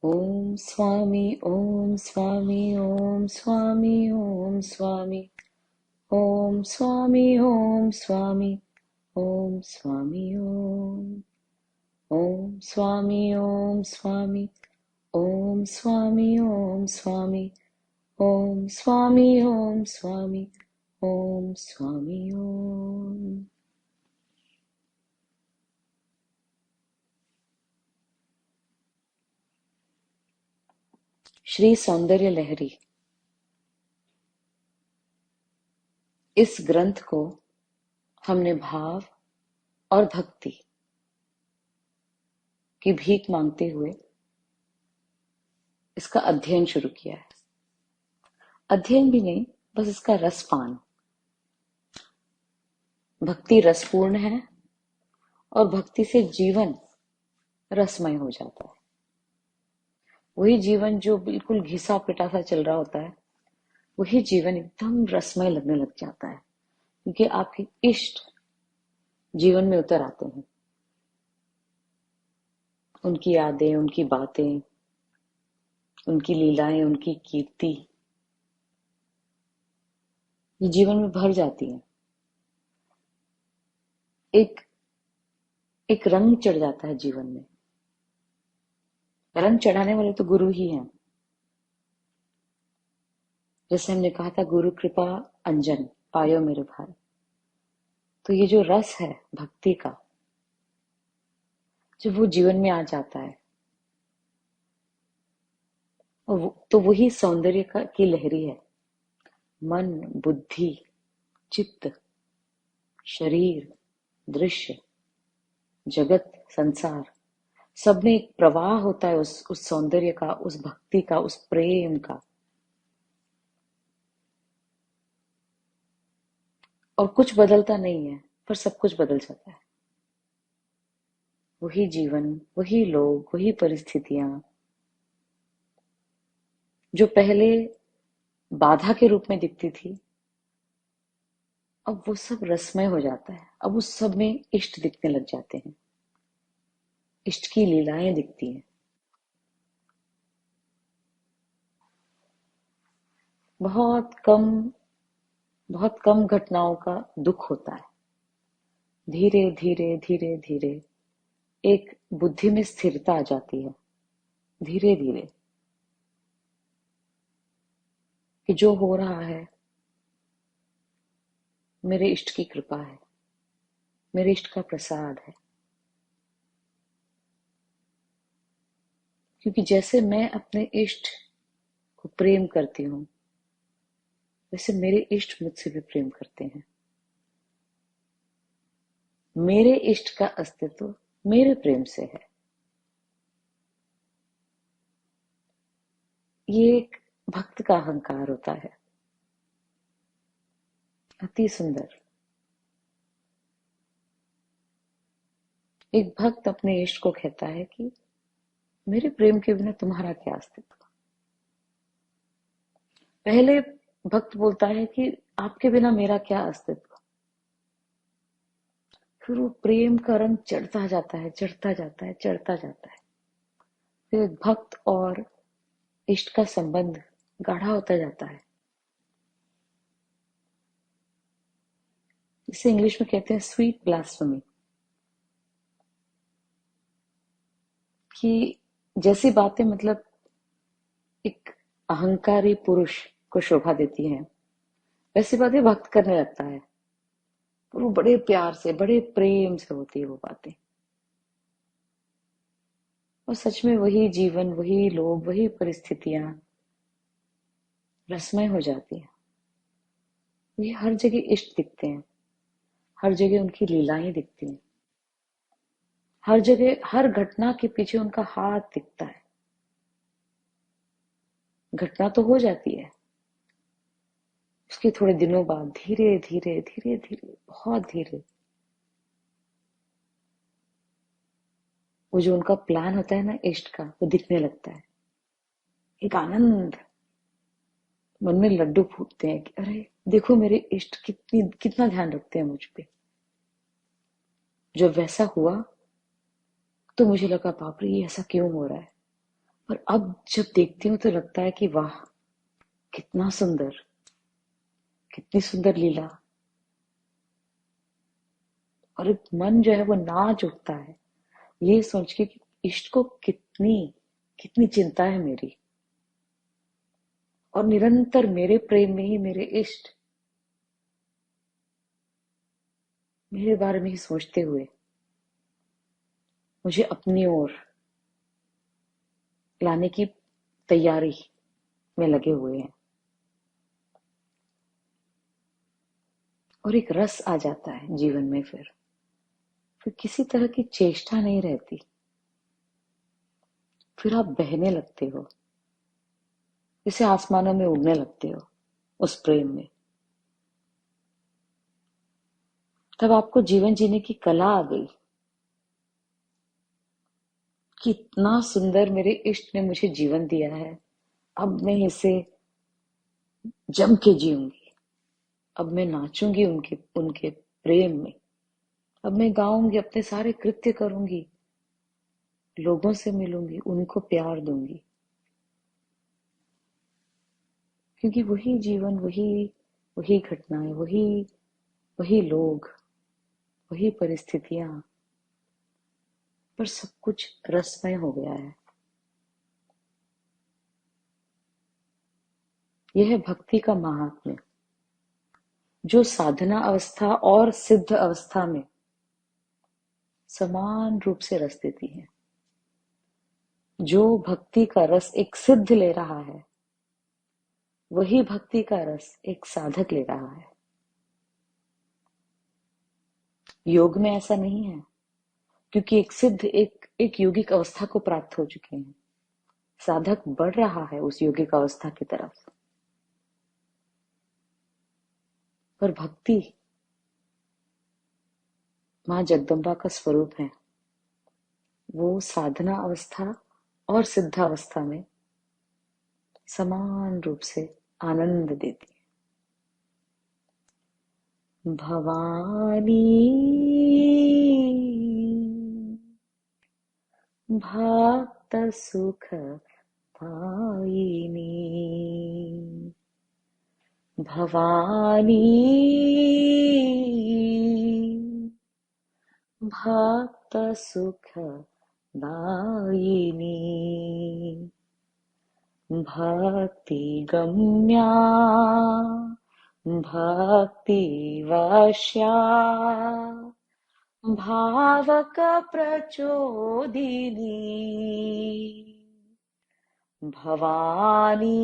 ओम स्वामी ओम स्वामी ओम स्वामी ओम स्वामी ओम स्वामी ओम स्वामी ओम स्वामी ओम स्वामी ओम स्वामी ओम स्वामी ओम स्वामी ओम स्वामी ओम स्वामी ओम स्वामी ओम। श्री सौंदर्य लहरी। इस ग्रंथ को हमने भाव और भक्ति की भीख मांगते हुए इसका अध्ययन शुरू किया है। अध्ययन भी नहीं, बस इसका रसपान। भक्ति रसपूर्ण है और भक्ति से जीवन रसमय हो जाता है। वही जीवन जो बिल्कुल घिसा पिटा सा चल रहा होता है, वही जीवन एकदम रसमय लगने लग जाता है, क्योंकि आपके इष्ट जीवन में उतर आते हैं। उनकी यादें, उनकी बातें, उनकी लीलाएं, उनकी कीर्ति ये जीवन में भर जाती है। एक एक रंग चढ़ जाता है जीवन में। रंग चढ़ाने वाले तो गुरु ही हैं। जैसे हमने कहा था, गुरु कृपा अंजन पायो मेरे भाई। तो ये जो रस है भक्ति का, जब वो जीवन में आ जाता है, तो वही सौंदर्य की लहरी है। मन, बुद्धि, चित्त, शरीर, दृश्य, जगत, संसार, सब में एक प्रवाह होता है उस सौंदर्य का, उस भक्ति का, उस प्रेम का। और कुछ बदलता नहीं है, पर सब कुछ बदल जाता है। वही जीवन, वही लोग, वही परिस्थितियां जो पहले बाधा के रूप में दिखती थी, अब वो सब रसमय हो जाता है। अब उस सब में इष्ट दिखने लग जाते हैं, इष्ट की लीलाएं दिखती हैं। बहुत कम घटनाओं का दुख होता है। धीरे धीरे धीरे धीरे एक बुद्धि में स्थिरता आ जाती है, धीरे धीरे, कि जो हो रहा है मेरे इष्ट की कृपा है, मेरे इष्ट का प्रसाद है। क्योंकि जैसे मैं अपने इष्ट को प्रेम करती हूँ, वैसे मेरे इष्ट मुझसे भी प्रेम करते हैं। मेरे इष्ट का अस्तित्व मेरे प्रेम से है। ये एक भक्त का अहंकार होता है, अति सुंदर। एक भक्त अपने इष्ट को कहता है कि मेरे प्रेम के बिना तुम्हारा क्या अस्तित्व। पहले भक्त बोलता है कि आपके बिना मेरा क्या अस्तित्व। फिर वो प्रेम का रंग चढ़ता जाता है, चढ़ता जाता है, चढ़ता जाता है। फिर भक्त और इष्ट का संबंध गाढ़ा होता जाता है। इसे इंग्लिश में कहते हैं स्वीट ब्लास्फेमी। कि जैसी बातें मतलब एक अहंकारी पुरुष को शोभा देती हैं, वैसी बातें भक्त करने लगता है। और वो बड़े प्यार से, बड़े प्रेम से होती है वो बातें। और सच में वही जीवन, वही लोग, वही परिस्थितियां रसमय हो जाती हैं। ये हर जगह इष्ट दिखते हैं, हर जगह उनकी लीलाएं दिखती हैं, हर जगह, हर घटना के पीछे उनका हाथ दिखता है। घटना तो हो जाती है, उसके थोड़े दिनों बाद धीरे धीरे धीरे धीरे, बहुत धीरे, वो जो उनका प्लान होता है ना इष्ट का, वो दिखने लगता है। एक आनंद, मन में लड्डू फूटते हैं कि अरे देखो मेरे इष्ट कितना ध्यान रखते हैं मुझ पे। जब वैसा हुआ तो मुझे लगा बाप रे, ये ऐसा क्यों हो रहा है। और अब जब देखती हूँ तो लगता है कि वाह, कितना सुंदर, कितनी सुंदर लीला। और एक मन जो है वो नाच उठता है ये सोच के कि इष्ट को कितनी कितनी चिंता है मेरी, और निरंतर मेरे प्रेम में ही मेरे इष्ट मेरे बारे में ही सोचते हुए मुझे अपनी ओर लाने की तैयारी में लगे हुए हैं। और एक रस आ जाता है जीवन में, फिर किसी तरह की चेष्टा नहीं रहती, फिर आप बहने लगते हो, जैसे आसमानों में उड़ने लगते हो उस प्रेम में। तब आपको जीवन जीने की कला आ गई। कितना सुंदर मेरे इष्ट ने मुझे जीवन दिया है, अब मैं इसे जम के जीऊंगी। अब मैं नाचूंगी उनके उनके प्रेम में। अब मैं गाऊंगी, अपने सारे कृत्य करूंगी, लोगों से मिलूंगी, उनको प्यार दूंगी, क्योंकि वही जीवन, वही वही घटनाएं, वही वही लोग, वही परिस्थितियां, पर सब कुछ रसमय हो गया है। यह है भक्ति का महात्म्य, जो साधना अवस्था और सिद्ध अवस्था में समान रूप से रस देती है। जो भक्ति का रस एक सिद्ध ले रहा है, वही भक्ति का रस एक साधक ले रहा है। योग में ऐसा नहीं है, क्योंकि एक सिद्ध एक योगिक अवस्था को प्राप्त हो चुके हैं। साधक बढ़ रहा है उस योगिक अवस्था की तरफ। पर भक्ति मां जगदम्बा का स्वरूप है। वो साधना अवस्था और सिद्धावस्था में समान रूप से आनंद देती है। भवानी भक्त सुख दायिनी, भवानी भक्त सुख दायिनी, भक्ति गम्या भक्ति वश्या, भावक प्रचोदिनी, भवानी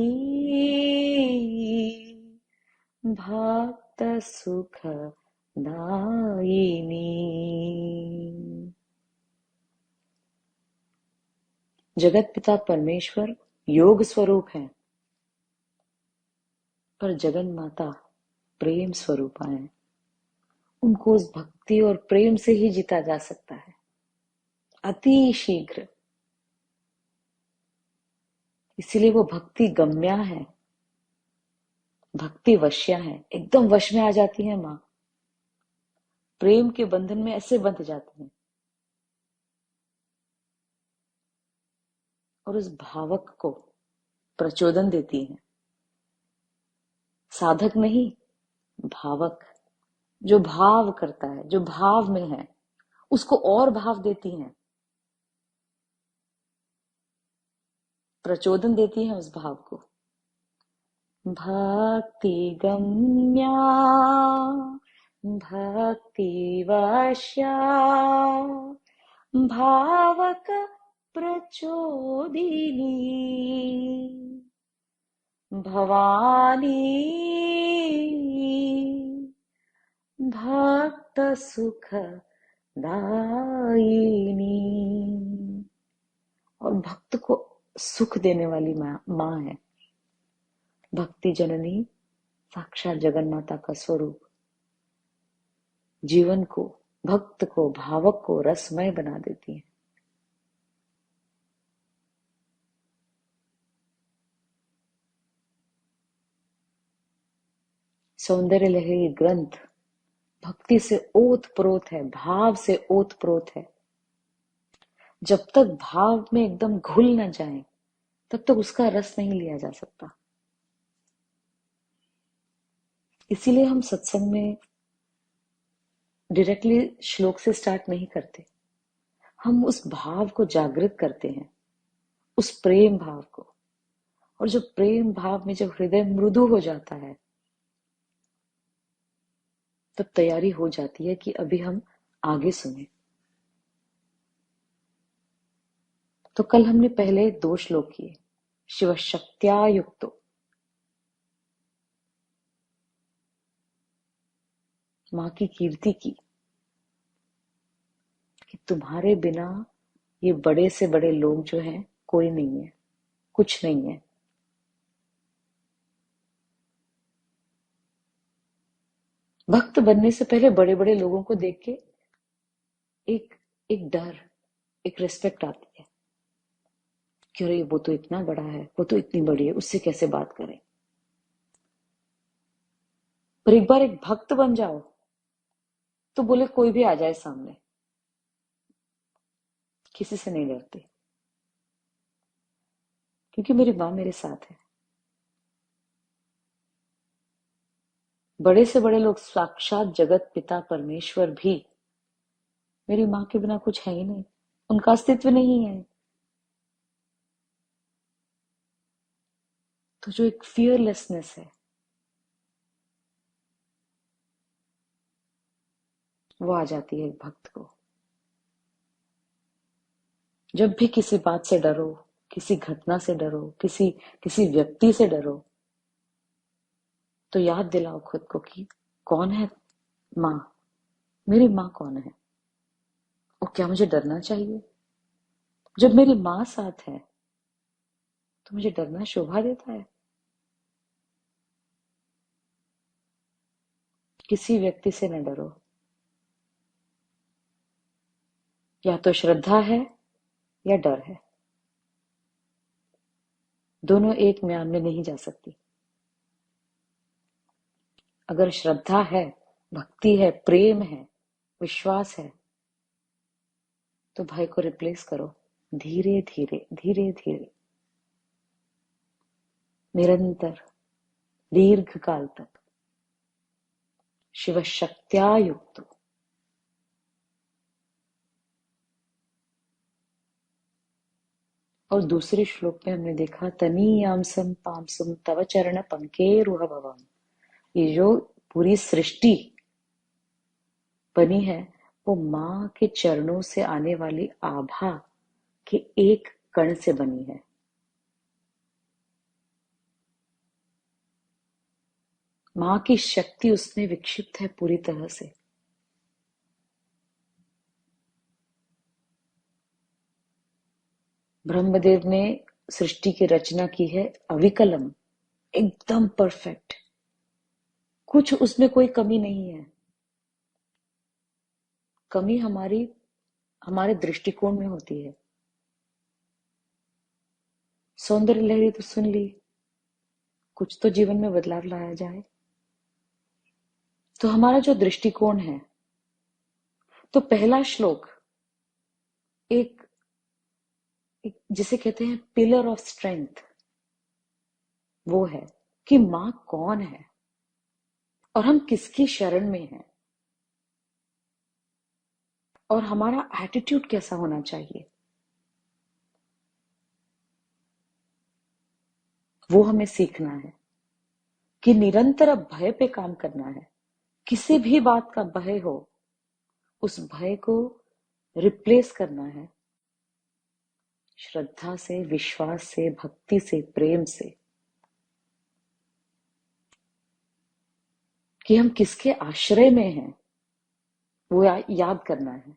भक्त सुख दायिनी। जगत पिता परमेश्वर योग स्वरूप है, पर जगन माता प्रेम स्वरूपा है। उनको उस भक्ति और प्रेम से ही जीता जा सकता है, अति शीघ्र। इसीलिए वो भक्ति गम्या है, भक्ति वश्या है, एकदम वश में आ जाती है माँ। प्रेम के बंधन में ऐसे बंध जाती हैं, और उस भावक को प्रचोदन देती हैं। साधक नहीं, भावक, जो भाव करता है, जो भाव में है, उसको और भाव देती हैं, प्रचोदन देती हैं उस भाव को। भक्ति गम्या भक्ति वश्या, भावक प्रचोदिनी, भवानी भक्त सुख दायिनी। और भक्त को सुख देने वाली माँ है। भक्ति जननी साक्षात जगन माता का स्वरूप जीवन को, भक्त को, भावक को रसमय बना देती है। सौंदर्य लहरी ग्रंथ भक्ति से ओत प्रोत है, भाव से ओत प्रोत है। जब तक भाव में एकदम घुल न जाए, तब तक उसका रस नहीं लिया जा सकता। इसीलिए हम सत्संग में डायरेक्टली श्लोक से स्टार्ट नहीं करते। हम उस भाव को जागृत करते हैं, उस प्रेम भाव को। और जो प्रेम भाव में जब हृदय मृदु हो जाता है, तब तैयारी हो जाती है कि अभी हम आगे सुने। तो कल हमने पहले 2 श्लोक किए, शिव शक्त्या युक्तो, मां की कीर्ति की कि तुम्हारे बिना ये बड़े से बड़े लोग जो हैं कोई नहीं है, कुछ नहीं है। भक्त बनने से पहले बड़े बड़े लोगों को देख के एक एक डर, एक रिस्पेक्ट आती है कि अरे वो तो इतना बड़ा है, वो तो इतनी बड़ी है, उससे कैसे बात करें। पर एक बार एक भक्त बन जाओ तो बोले कोई भी आ जाए सामने, किसी से नहीं डरते, क्योंकि मेरी माँ मेरे साथ है। बड़े से बड़े लोग, साक्षात जगत पिता परमेश्वर भी मेरी माँ के बिना कुछ है ही नहीं, उनका अस्तित्व नहीं है। तो जो एक फियरलेसनेस है, वो आ जाती है एक भक्त को। जब भी किसी बात से डरो, किसी घटना से डरो, किसी किसी व्यक्ति से डरो, तो याद दिलाओ खुद को कि कौन है माँ, मेरी माँ कौन है और क्या मुझे डरना चाहिए। जब मेरी माँ साथ है तो मुझे डरना शोभा देता है। किसी व्यक्ति से न डरो, या तो श्रद्धा है या डर है, दोनों एक म्यान में नहीं जा सकती। अगर श्रद्धा है, भक्ति है, प्रेम है, विश्वास है, तो भय को रिप्लेस करो धीरे धीरे धीरे धीरे, निरंतर, दीर्घ काल तक, शिव शक्त्या युक्त। और दूसरे श्लोक में हमने देखा तनीयामसम पामसुम तव चरण पंकेरुह भवम। ये जो पूरी सृष्टि बनी है, वो माँ के चरणों से आने वाली आभा के एक कण से बनी है। माँ की शक्ति उसमें विक्षिप्त है पूरी तरह से। ब्रह्मदेव ने सृष्टि की रचना की है अविकलम, एकदम परफेक्ट, कुछ उसमें कोई कमी नहीं है। कमी हमारे दृष्टिकोण में होती है। सौंदर्य लहरी तो सुन ली, कुछ तो जीवन में बदलाव लाया जाए। तो हमारा जो दृष्टिकोण है, तो पहला श्लोक एक, जिसे कहते हैं पिलर ऑफ स्ट्रेंथ, वो है कि माँ कौन है और हम किसकी शरण में हैं और हमारा एटीट्यूड कैसा होना चाहिए, वो हमें सीखना है। कि निरंतर अब भय पे काम करना है। किसी भी बात का भय हो, उस भय को रिप्लेस करना है श्रद्धा से, विश्वास से, भक्ति से, प्रेम से। कि हम किसके आश्रय में हैं, वो याद करना है।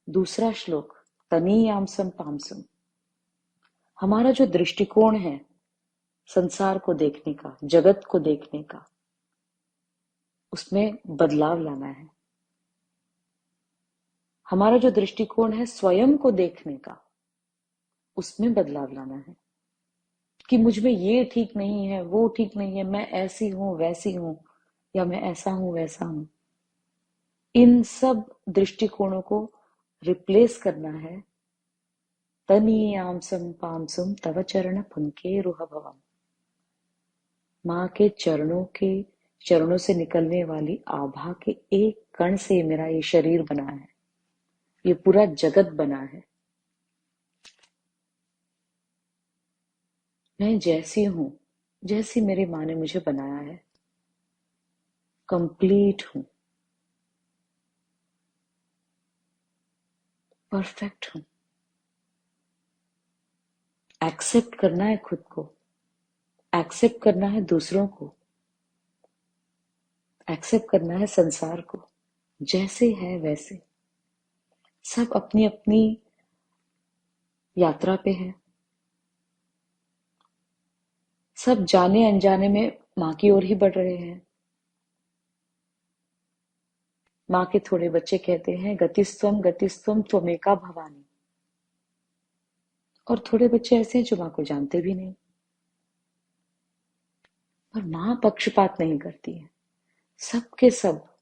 दूसरा श्लोक तनीयामसम पामसम, हमारा जो दृष्टिकोण है संसार को देखने का, जगत को देखने का, उसमें बदलाव लाना है। हमारा जो दृष्टिकोण है स्वयं को देखने का, उसमें बदलाव लाना है। कि मुझ में ये ठीक नहीं है, वो ठीक नहीं है, मैं ऐसी हूं वैसी हूं, या मैं ऐसा हूं वैसा हूं। इन सब दृष्टिकोणों को रिप्लेस करना है तनीयांसं पांसुं तव चरण पंकेरुहभवम्। माँ के चरणों से निकलने वाली आभा के एक कण से मेरा ये शरीर बना है, ये पूरा जगत बना है। मैं जैसी हूं, जैसी मेरी माँ ने मुझे बनाया है, कंप्लीट हूं, परफेक्ट हूं। एक्सेप्ट करना है खुद को, एक्सेप्ट करना है दूसरों को, एक्सेप्ट करना है संसार को, जैसे है वैसे। सब अपनी अपनी यात्रा पे है, सब जाने अनजाने में माँ की ओर ही बढ़ रहे हैं। माँ के थोड़े बच्चे कहते हैं गतिस्त्वम त्वमेका भवानी, और थोड़े बच्चे ऐसे हैं जो माँ को जानते भी नहीं। पर माँ पक्षपात नहीं करती है, सबके सब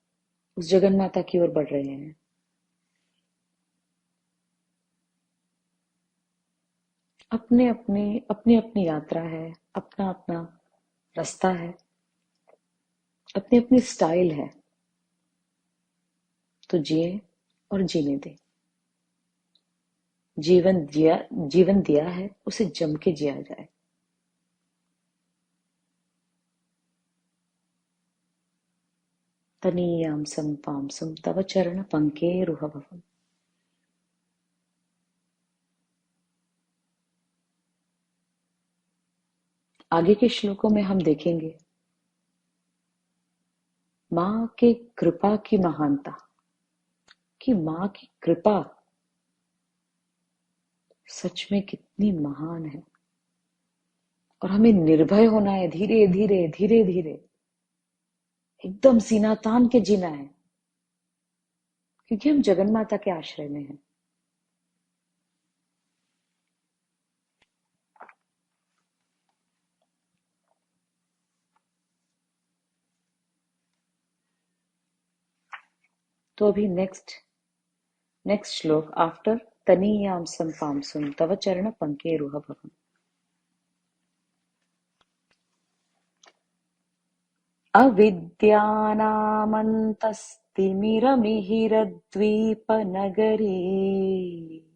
उस जगन माता की ओर बढ़ रहे हैं। अपनी अपनी यात्रा है, अपना अपना रास्ता है, अपनी अपनी स्टाइल है। तो जिए और जीने दे। जीवन दिया है, उसे जम के जिया जाए। तनीयांसं पांसुं तव चरण पंकेरुहभवम्। आगे के श्लोकों में हम देखेंगे माँ के कृपा की महानता, कि माँ की कृपा सच में कितनी महान है। और हमें निर्भय होना है, धीरे धीरे धीरे धीरे एकदम सीना तान के जीना है, क्योंकि हम जगन माता के आश्रय में हैं। तो अभी नेक्स्ट श्लोक आफ्टर तनीयांसं पांसुं तव चरण पंकेरुहभवम्। अविद्यानामन्तस्तिमिरमिहिरद्वीपनगरी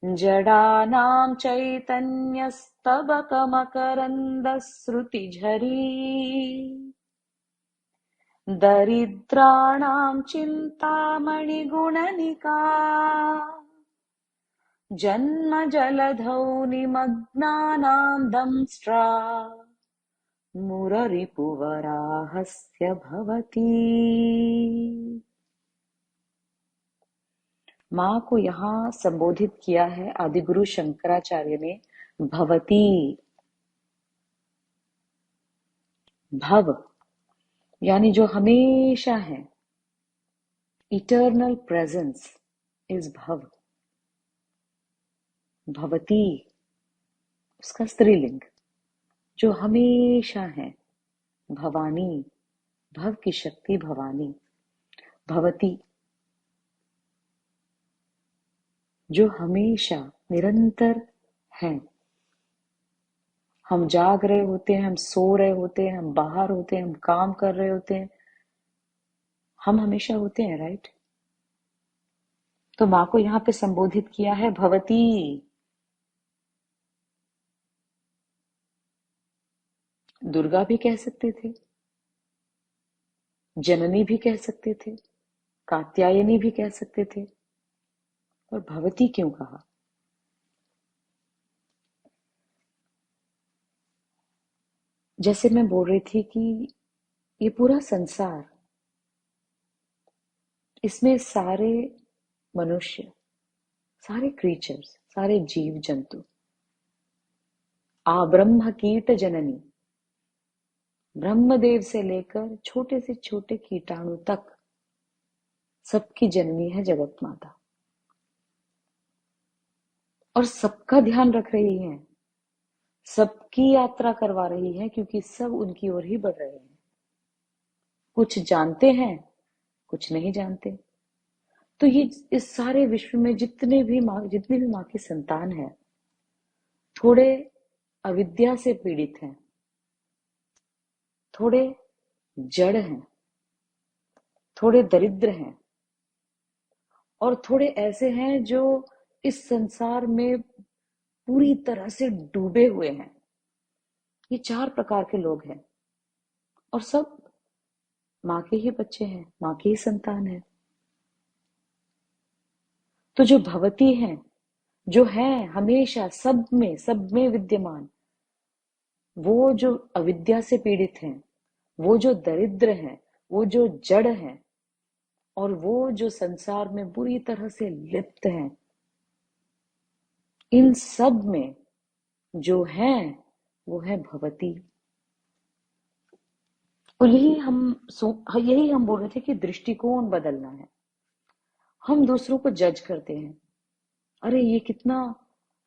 जडानां चैतन्यस्तबकमकरन्दस्रुतिझरी दरिद्राणां चिन्तामणिगुणनिका जन्मजलधौ निमग्नानां दंष्ट्रा मुररिपुवराहस्य भवती। माँ को यहाँ संबोधित किया है आदिगुरु शंकराचार्य ने भवती। भव यानी जो हमेशा है, इटर्नल प्रेजेंस इज भव। भवती उसका स्त्रीलिंग, जो हमेशा है। भवानी, भव की शक्ति भवानी। भवती जो हमेशा निरंतर है। हम जाग रहे होते हैं, हम सो रहे होते हैं, हम बाहर होते हैं, हम काम कर रहे होते हैं, हम हमेशा होते हैं, राइट। तो माँ को यहाँ पे संबोधित किया है भवती। दुर्गा भी कह सकते थे, जननी भी कह सकते थे, कात्यायनी भी कह सकते थे, और भवती क्यों कहा? जैसे मैं बोल रही थी कि ये पूरा संसार, इसमें सारे मनुष्य, सारे क्रीचर्स, सारे जीव जंतु, आब्रह्म कीट जननी, ब्रह्मदेव से लेकर छोटे से छोटे कीटाणु तक सबकी जननी है जगत माता, और सबका ध्यान रख रही है, सबकी यात्रा करवा रही है, क्योंकि सब उनकी ओर ही बढ़ रहे हैं। कुछ जानते हैं, कुछ नहीं जानते। तो ये इस सारे विश्व में जितनी भी माँ की संतान है, थोड़े अविद्या से पीड़ित हैं, थोड़े जड़ हैं, थोड़े दरिद्र हैं, और थोड़े ऐसे हैं जो इस संसार में पूरी तरह से डूबे हुए हैं। ये 4 प्रकार के लोग हैं, और सब माँ के ही बच्चे हैं, माँ की ही संतान है। तो जो भवती हैं, जो है हमेशा सब में विद्यमान, वो जो अविद्या से पीड़ित हैं, वो जो दरिद्र हैं, वो जो जड़ हैं, और वो जो संसार में बुरी तरह से लिप्त हैं, इन सब में जो है वो है भवती। और यही हम बोल रहे थे कि दृष्टिकोण बदलना है। हम दूसरों को जज करते हैं, अरे ये कितना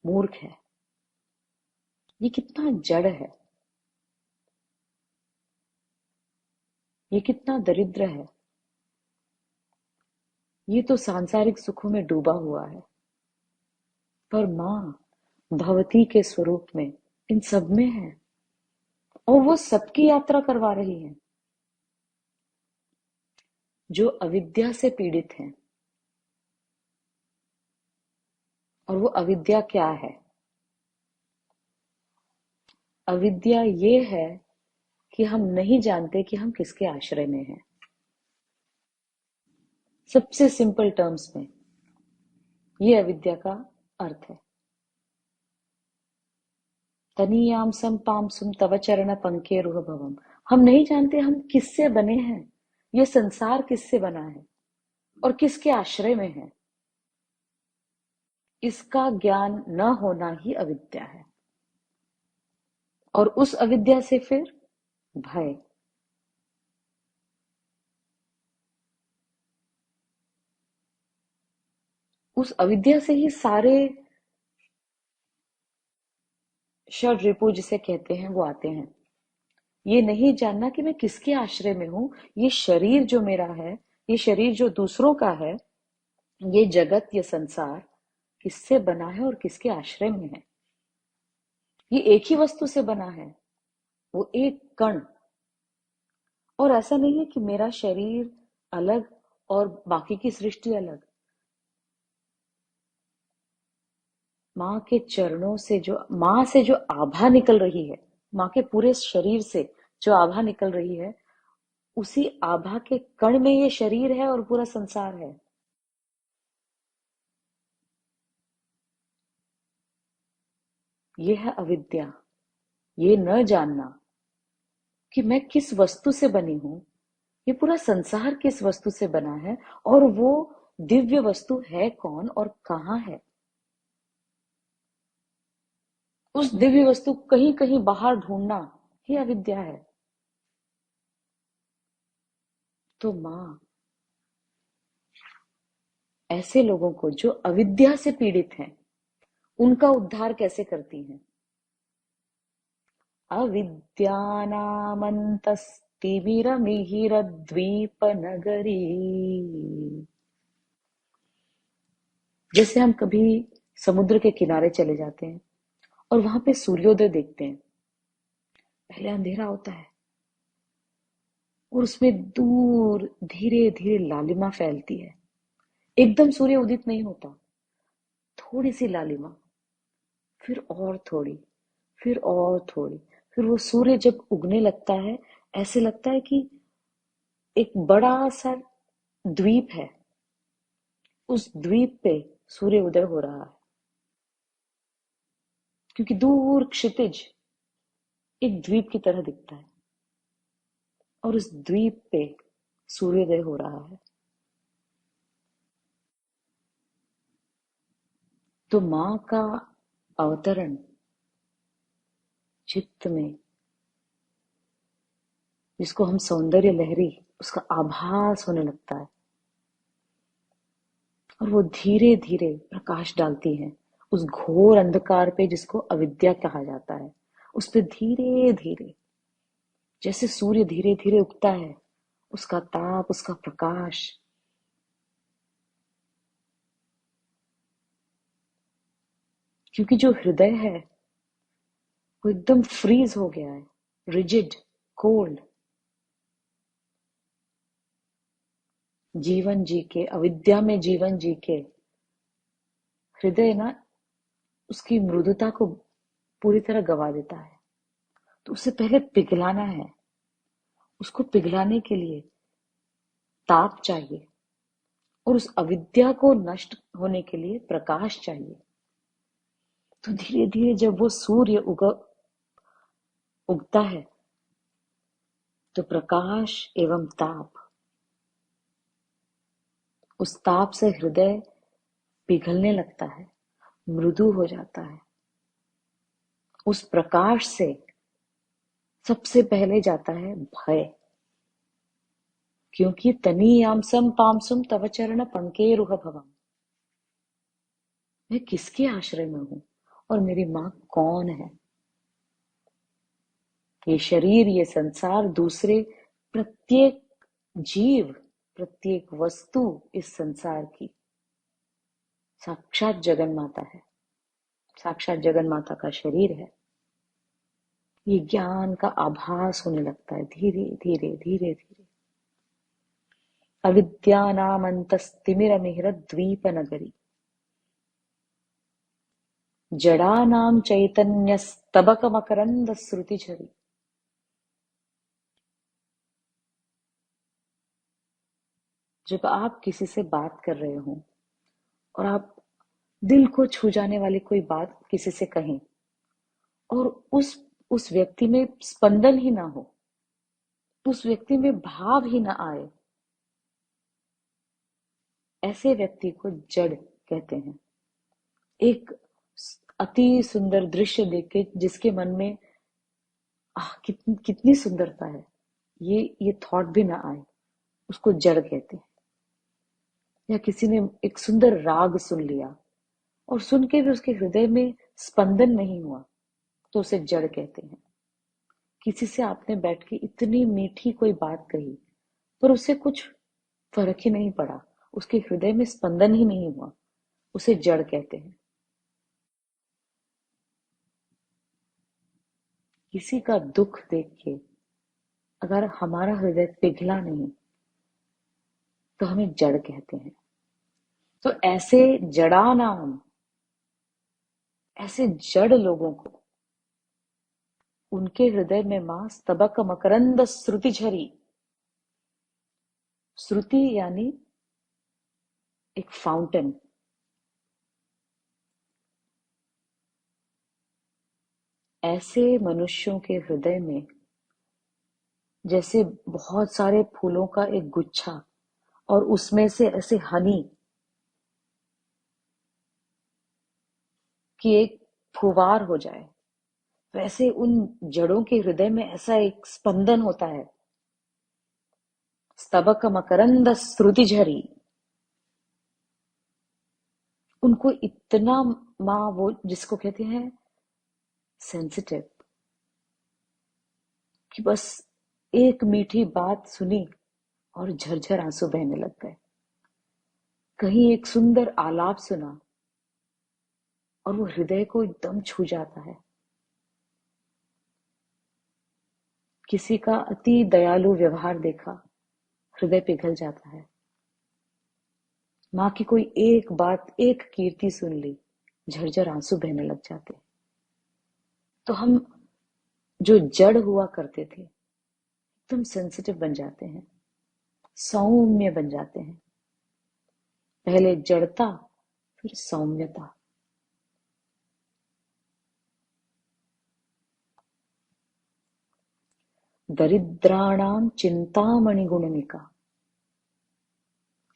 मूर्ख है, ये कितना जड़ है, ये कितना दरिद्र है, ये तो सांसारिक सुखों में डूबा हुआ है। पर माँ भवती के स्वरूप में इन सब में है, और वो सबकी यात्रा करवा रही है। जो अविद्या से पीड़ित हैं, और वो अविद्या क्या है? अविद्या ये है कि हम नहीं जानते कि हम किसके आश्रय में हैं। सबसे सिंपल टर्म्स में ये अविद्या का अर्थ है। तनीयाम सम पाम सुम तव चरण पंकेरुह भवम। हम नहीं जानते हम किससे बने हैं, ये संसार किससे बना है और किसके आश्रय में है। इसका ज्ञान न होना ही अविद्या है, और उस अविद्या से फिर भय। उस अविद्या से ही सारे षड रिपु जिसे कहते हैं वो आते हैं। ये नहीं जानना कि मैं किसके आश्रय में हूं, ये शरीर जो मेरा है, ये शरीर जो दूसरों का है, ये जगत, ये संसार किससे बना है और किसके आश्रय में है। ये एक ही वस्तु से बना है, वो एक कण। और ऐसा नहीं है कि मेरा शरीर अलग और बाकी की सृष्टि अलग। माँ के चरणों से माँ से जो आभा निकल रही है, माँ के पूरे शरीर से जो आभा निकल रही है, उसी आभा के कण में ये शरीर है और पूरा संसार है। ये है अविद्या। ये न जानना कि मैं किस वस्तु से बनी हूं, ये पूरा संसार किस वस्तु से बना है, और वो दिव्य वस्तु है कौन और कहाँ है। उस दिव्य वस्तु कहीं कहीं बाहर ढूंढना ही अविद्या है। तो माँ ऐसे लोगों को जो अविद्या से पीड़ित हैं, उनका उद्धार कैसे करती हैं? अविद्यानामन्तस्तिमिरमिहिरद्वीपनगरी। जैसे हम कभी समुद्र के किनारे चले जाते हैं और वहां पे सूर्योदय देखते हैं। पहले अंधेरा होता है और उसमें दूर धीरे धीरे लालिमा फैलती है। एकदम सूर्य उदित नहीं होता, थोड़ी सी लालिमा, फिर और थोड़ी, फिर और थोड़ी, फिर वो सूर्य जब उगने लगता है, ऐसे लगता है कि एक बड़ा सा द्वीप है, उस द्वीप पे सूर्य उदय हो रहा है। क्योंकि दूर क्षितिज एक द्वीप की तरह दिखता है, और उस द्वीप पे सूर्योदय हो रहा है। तो माँ का अवतरण चित्त में, जिसको हम सौंदर्य लहरी, उसका आभास होने लगता है, और वो धीरे धीरे प्रकाश डालती है उस घोर अंधकार पे जिसको अविद्या कहा जाता है। उस पे धीरे धीरे, जैसे सूर्य धीरे धीरे उगता है, उसका ताप, उसका प्रकाश क्योंकि जो हृदय है वो एकदम फ्रीज हो गया है, रिजिड, कोल्ड। जीवन जी के, अविद्या में जीवन जी के हृदय ना उसकी मृदुता को पूरी तरह गवा देता है। तो उसे पहले पिघलाना है। उसको पिघलाने के लिए ताप चाहिए, और उस अविद्या को नष्ट होने के लिए प्रकाश चाहिए। तो धीरे धीरे जब वो सूर्य उगता है, तो प्रकाश एवं ताप, उस ताप से हृदय पिघलने लगता है, मृदु हो जाता है। उस प्रकाश से सबसे पहले जाता है भय, क्योंकि तनीयामसम पामसुम तव चरण पंकेरुह भवम। मैं किसके आश्रय में हूं और मेरी मां कौन है? ये शरीर, ये संसार, दूसरे प्रत्येक जीव, प्रत्येक वस्तु इस संसार की साक्षात जगन माता है, साक्षात जगन माता का शरीर है। ये ज्ञान का आभास होने लगता है धीरे धीरे धीरे धीरे। अविद्यानामन्तस्तिमिरमिहिरद्वीप नगरी, जडानां चैतन्यस्तबकमकरन्द श्रुतिझरी। जब आप किसी से बात कर रहे हो और आप दिल को छू जाने वाली कोई बात किसी से कहें, और उस व्यक्ति में स्पंदन ही ना हो, उस व्यक्ति में भाव ही ना आए, ऐसे व्यक्ति को जड़ कहते हैं। एक अति सुंदर दृश्य देख के जिसके मन में कितनी सुंदरता है, ये थॉट भी ना आए, उसको जड़ कहते हैं। या किसी ने एक सुंदर राग सुन लिया और सुन के भी उसके हृदय में स्पंदन नहीं हुआ, तो उसे जड़ कहते हैं। किसी से आपने बैठ के इतनी मीठी कोई बात कही पर उसे कुछ फर्क ही नहीं पड़ा, उसके हृदय में स्पंदन ही नहीं हुआ, उसे जड़ कहते हैं। किसी का दुख देख के अगर हमारा हृदय पिघला नहीं, तो हमें जड़ कहते हैं। तो ऐसे जड़ा नाम, ऐसे जड़ लोगों को, उनके हृदय में मां स्तबक मकरंद श्रुति झरी। श्रुति यानी एक फाउंटेन। ऐसे मनुष्यों के हृदय में जैसे बहुत सारे फूलों का एक गुच्छा और उसमें से ऐसे हनी की एक फुवार हो जाए, वैसे उन जड़ों के हृदय में ऐसा एक स्पंदन होता है। स्तबक मकरंद श्रुति झरी। उनको इतना माँ, वो जिसको कहते हैं सेंसिटिव, कि बस एक मीठी बात सुनी और झरझर आंसू बहने लग गए। कहीं एक सुंदर आलाप सुना और वो हृदय को एकदम छू जाता है। किसी का अति दयालु व्यवहार देखा, हृदय पिघल जाता है। माँ की कोई एक बात, एक कीर्ति सुन ली, झरझर आंसू बहने लग जाते। तो हम जो जड़ हुआ करते थे, एकदम सेंसिटिव बन जाते हैं, सौम्य बन जाते हैं। पहले जड़ता, फिर सौम्यता। दरिद्राणाम चिंतामणि गुणनिका।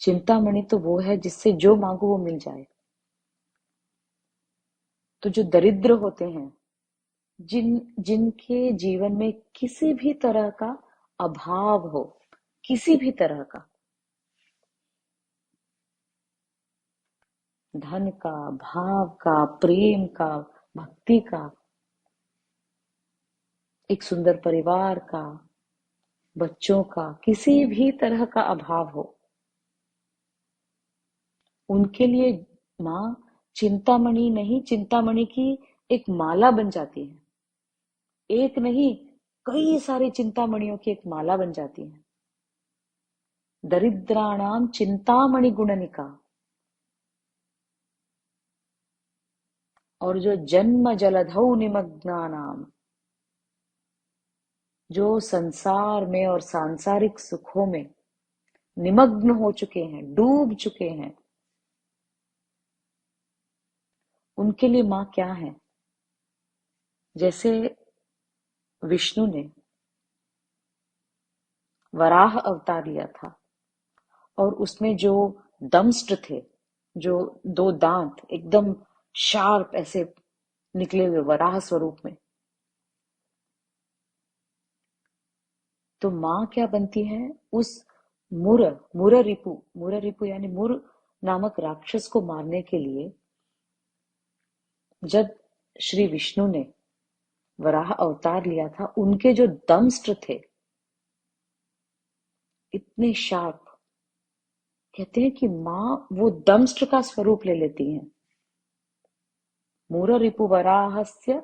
चिंतामणि तो वो है जिससे जो मांगो वो मिल जाए। तो जो दरिद्र होते हैं, जिनके जीवन में किसी भी तरह का अभाव हो, किसी भी तरह का, धन का, भाव का, प्रेम का, भक्ति का, एक सुंदर परिवार का, बच्चों का, किसी भी तरह का अभाव हो, उनके लिए माँ चिंतामणि नहीं, चिंतामणि की एक माला बन जाती है। एक नहीं, कई सारी चिंतामणियों की एक माला बन जाती है। दरिद्राणाम चिंतामणि गुणनिका। और जो जन्म जलधौ निमग्नानाम, जो संसार में और सांसारिक सुखों में निमग्न हो चुके हैं, डूब चुके हैं, उनके लिए मां क्या है? जैसे विष्णु ने वराह अवतार लिया था और उसमें जो दंष्ट्र थे, जो दो दांत एकदम शार्प ऐसे निकले हुए वराह स्वरूप में, तो मां क्या बनती है? उस मुर मुर रिपु यानी मुर नामक राक्षस को मारने के लिए जब श्री विष्णु ने वराह अवतार लिया था, उनके जो दंष्ट्र थे इतने शार्प, कहते हैं कि मां वो दंष्ट्र का स्वरूप ले लेती हैं। मूर रिपु वराहस्य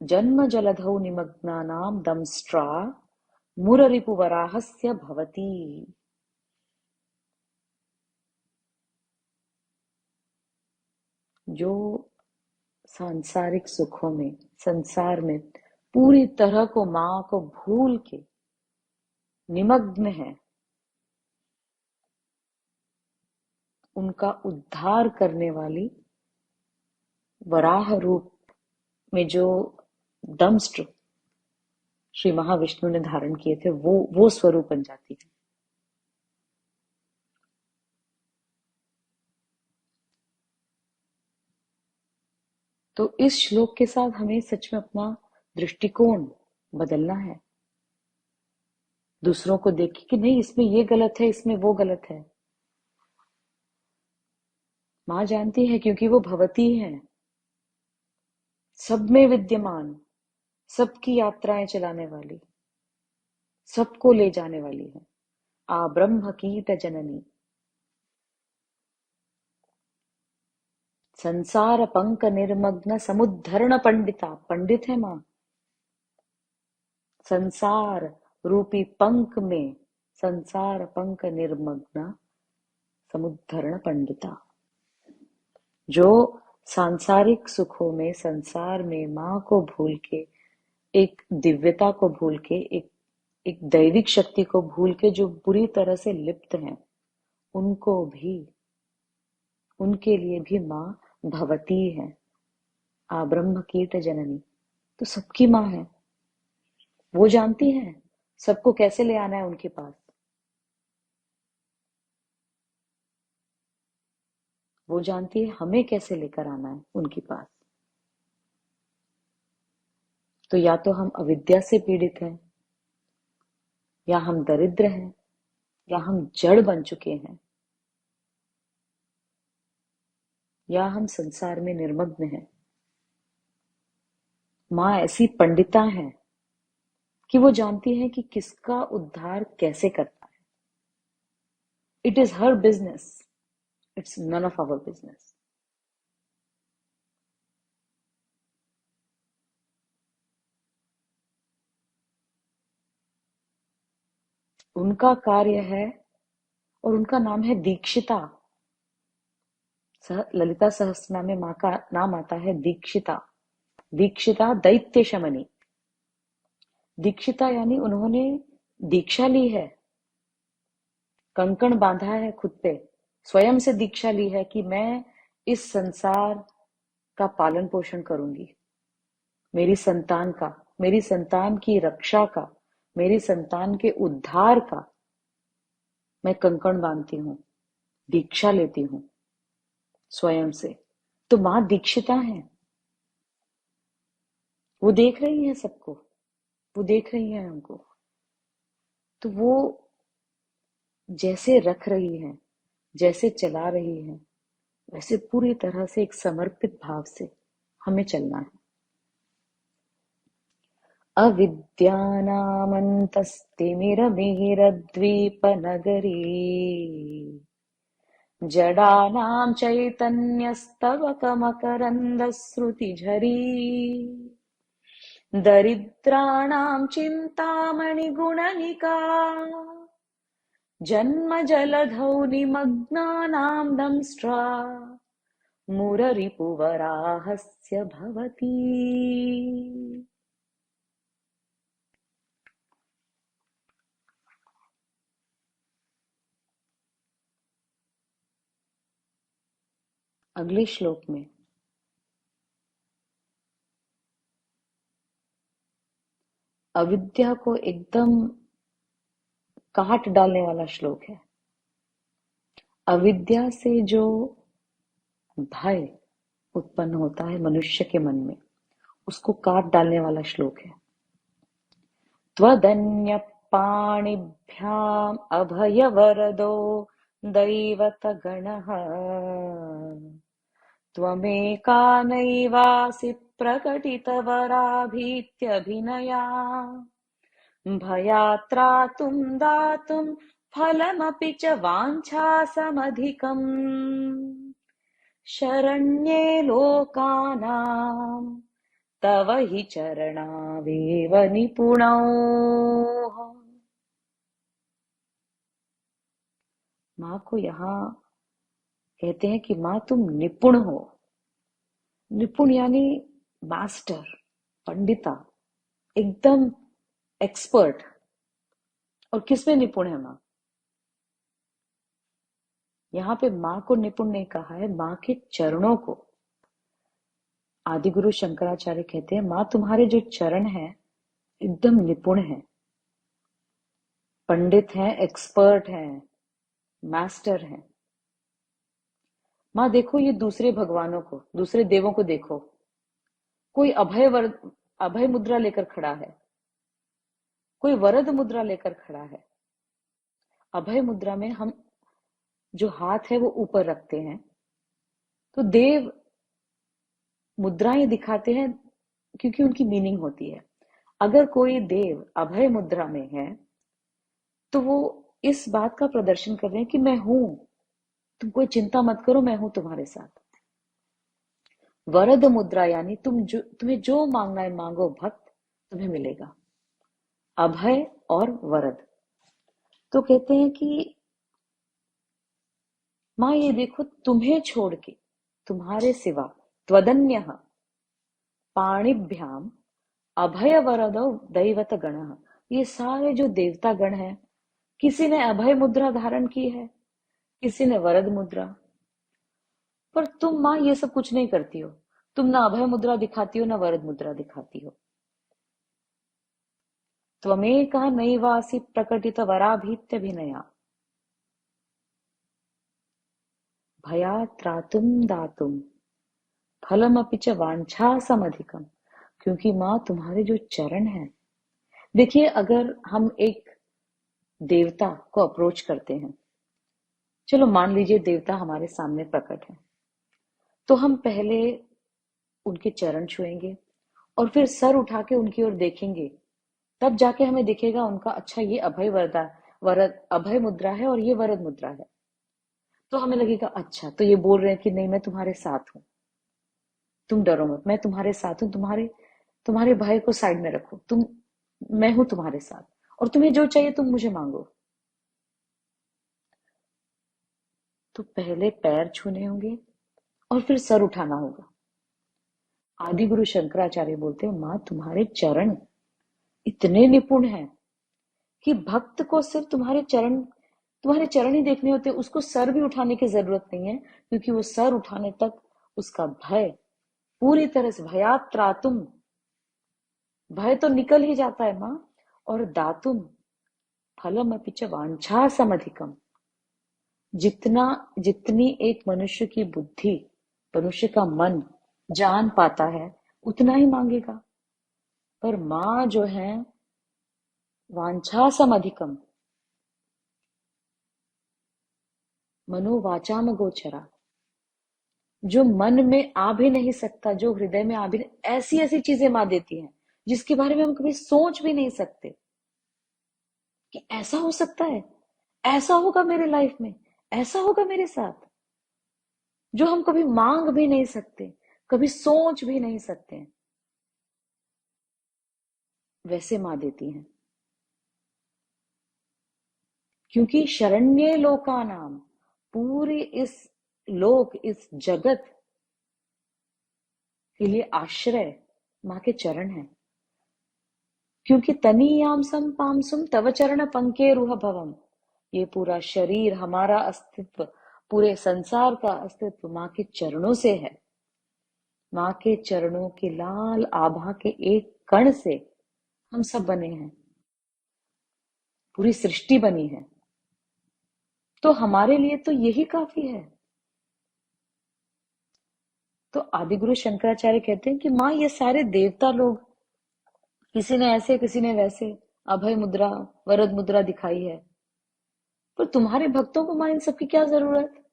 जन्म जलधौ निमग्नानां दंष्ट्रा मूर रिपु वराहस्य भवती। जो सांसारिक सुखों में, संसार में पूरी तरह को मां को भूल के निमग्न है, उनका उद्धार करने वाली वराह रूप में जो दंष्ट्र श्री महाविष्णु ने धारण किए थे, वो स्वरूप बन जाती है। तो इस श्लोक के साथ हमें सच में अपना दृष्टिकोण बदलना है। दूसरों को देखे कि नहीं, इसमें ये गलत है, इसमें वो गलत है। मां जानती है क्योंकि वो भवती है, सब में विद्यमान, सबकी यात्राएं चलाने वाली, सबको ले जाने वाली है। आ ब्रह्म कीट जननी, संसार पंक निर्मग्न समुद्धरण पंडिता। पंडित है मां। संसार रूपी पंक में संसार पंक निर्मग्न समुद्धरण पंडिता। जो सांसारिक सुखों में, संसार में मां को भूल के, एक दिव्यता को भूल के, एक दैविक शक्ति को भूल के जो बुरी तरह से लिप्त हैं, उनको भी, उनके लिए भी मां भवती है। आ ब्रह्म कीट जननी, तो सबकी मां है। वो जानती है सबको कैसे ले आना है उनके पास। वो जानती है हमें कैसे लेकर आना है उनके पास। तो या तो हम अविद्या से पीड़ित हैं, या हम दरिद्र हैं, या हम जड़ बन चुके हैं, या हम संसार में निर्मग्न हैं। मां ऐसी पंडिता है कि वो जानती है कि किसका उद्धार कैसे करना है। It is her business, it's none of our business. उनका कार्य है, और उनका नाम है दीक्षिता। ललिता सहस्त्रनाम में मां का नाम आता है दीक्षिता। दीक्षिता दैत्य शमनी। दीक्षिता यानी उन्होंने दीक्षा ली है, कंकण बांधा है खुद पे, स्वयं से दीक्षा ली है कि मैं इस संसार का पालन पोषण करूंगी। मेरी संतान का, मेरी संतान की रक्षा का, मेरी संतान के उद्धार का मैं कंकण बांधती हूँ, दीक्षा लेती हूँ स्वयं से। तो मां दीक्षिता है। वो देख रही है सबको, वो देख रही है हमको। तो वो जैसे रख रही है, जैसे चला रही है, वैसे पूरी तरह से एक समर्पित भाव से हमें चलना है। अविद्यानामन्तस्तिमिरमिहिरद्वीपनगरी जडानां चैतन्यस्तवकमकरन्दश्रुतिझरी दरिद्राणां चिन्तामणिगुणनिका जन्मजलधौ निमग्नानां दंष्ट्रा मुररिपुवराहस्य भवति। अगले श्लोक में अविद्या को एकदम काट डालने वाला श्लोक है। अविद्या से जो भय उत्पन्न होता है मनुष्य के मन में, उसको काट डालने वाला श्लोक है। त्वदन्य पाणिभ्याम अभय वरदो दैवत गणः त्वमेका नैवासि प्रकटितवराभीत्यभिनया भयात्रातुं दातुं फलमपि च वाञ्छासमधिकम् शरण्ये लोकानां तव हि चरणावेव निपुणौ। माँ को यहाँ कहते हैं कि माँ तुम निपुण हो। निपुण यानी मास्टर, पंडिता, एकदम एक्सपर्ट। और किसमें निपुण है माँ? यहाँ पे माँ को निपुण नहीं कहा है, माँ के चरणों को। आदिगुरु शंकराचार्य कहते हैं माँ तुम्हारे जो चरण हैं एकदम निपुण हैं, पंडित हैं, एक्सपर्ट हैं, मास्टर हैं। माँ देखो ये दूसरे भगवानों को, दूसरे देवों को देखो, कोई अभय मुद्रा लेकर खड़ा है, कोई वरद मुद्रा लेकर खड़ा है। अभय मुद्रा में हम जो हाथ है वो ऊपर रखते हैं, तो देव मुद्राएं दिखाते हैं क्योंकि उनकी मीनिंग होती है। अगर कोई देव अभय मुद्रा में है तो वो इस बात का प्रदर्शन कर रहे हैं कि मैं हूं, तुम कोई चिंता मत करो, मैं हूं तुम्हारे साथ। वरद मुद्रा यानी तुम्हें जो मांगना है मांगो भक्त, तुम्हें मिलेगा। अभय और वरद। तो कहते हैं कि माँ ये देखो तुम्हें छोड़ के, तुम्हारे सिवा, त्वदन्यः पाणिभ्याम अभय वरद दैवत गण, ये सारे जो देवता गण हैं, किसी ने अभय मुद्रा धारण की है, किसी ने वरद मुद्रा। पर तुम माँ ये सब कुछ नहीं करती हो। तुम ना अभय मुद्रा दिखाती हो ना वरद मुद्रा दिखाती हो। त्वमेकः नैवासि प्रकटित वराभीत्यभिनया भयात्रातुं दातुं फलमपि च वाञ्छासमधिकम्। क्योंकि माँ तुम्हारे जो चरण हैं, देखिए अगर हम एक देवता को अप्रोच करते हैं, चलो मान लीजिए देवता हमारे सामने प्रकट है, तो हम पहले उनके चरण छुएंगे और फिर सर उठा के उनकी ओर देखेंगे, तब जाके हमें दिखेगा उनका, अच्छा ये वरद अभय मुद्रा है और ये वरद मुद्रा है। तो हमें लगेगा अच्छा, तो ये बोल रहे हैं कि नहीं मैं तुम्हारे साथ हूं, तुम डरो मत, मैं तुम्हारे साथ हूं, तुम्हारे भय को साइड में रखो, मैं हूं तुम्हारे साथ, और तुम्हें जो चाहिए तुम मुझे मांगो। तो पहले पैर छूने होंगे और फिर सर उठाना होगा। आदि गुरु शंकराचार्य बोलते हैं माँ तुम्हारे चरण इतने निपुण हैं कि भक्त को सिर्फ तुम्हारे चरण ही देखने होते, उसको सर भी उठाने की जरूरत नहीं है, क्योंकि वो सर उठाने तक उसका भय पूरी तरह से भयात्रातुम, भय तो निकल ही जाता है माँ। और दातुम फलम अपि च वांछासमधिकम, जितनी एक मनुष्य की बुद्धि, मनुष्य का मन जान पाता है उतना ही मांगेगा। पर माँ जो है वांछासमधिकम, मनोवाचाम गोचरा, जो मन में आ भी नहीं सकता, जो हृदय में आ भी नहीं, ऐसी ऐसी चीजें माँ देती हैं जिसके बारे में हम कभी सोच भी नहीं सकते कि ऐसा हो सकता है, ऐसा होगा मेरे लाइफ में, ऐसा होगा मेरे साथ। जो हम कभी मांग भी नहीं सकते, कभी सोच भी नहीं सकते, वैसे मां देती हैं। क्योंकि शरण्ये लोका नाम, पूरे इस लोक, इस जगत के लिए आश्रय मां के चरण है। क्योंकि तनीयामसम पामसुम तव चरण पंकेरुह भवम, ये पूरा शरीर, हमारा अस्तित्व, पूरे संसार का अस्तित्व मां के चरणों से है। मां के चरणों के लाल आभा के एक कण से हम सब बने हैं, पूरी सृष्टि बनी है। तो हमारे लिए तो यही काफी है। तो आदिगुरु शंकराचार्य कहते हैं कि मां, ये सारे देवता लोग, किसी ने ऐसे किसी ने वैसे अभय मुद्रा, वरद मुद्रा दिखाई है, पर तुम्हारे भक्तों को मां इन सब की क्या जरूरत?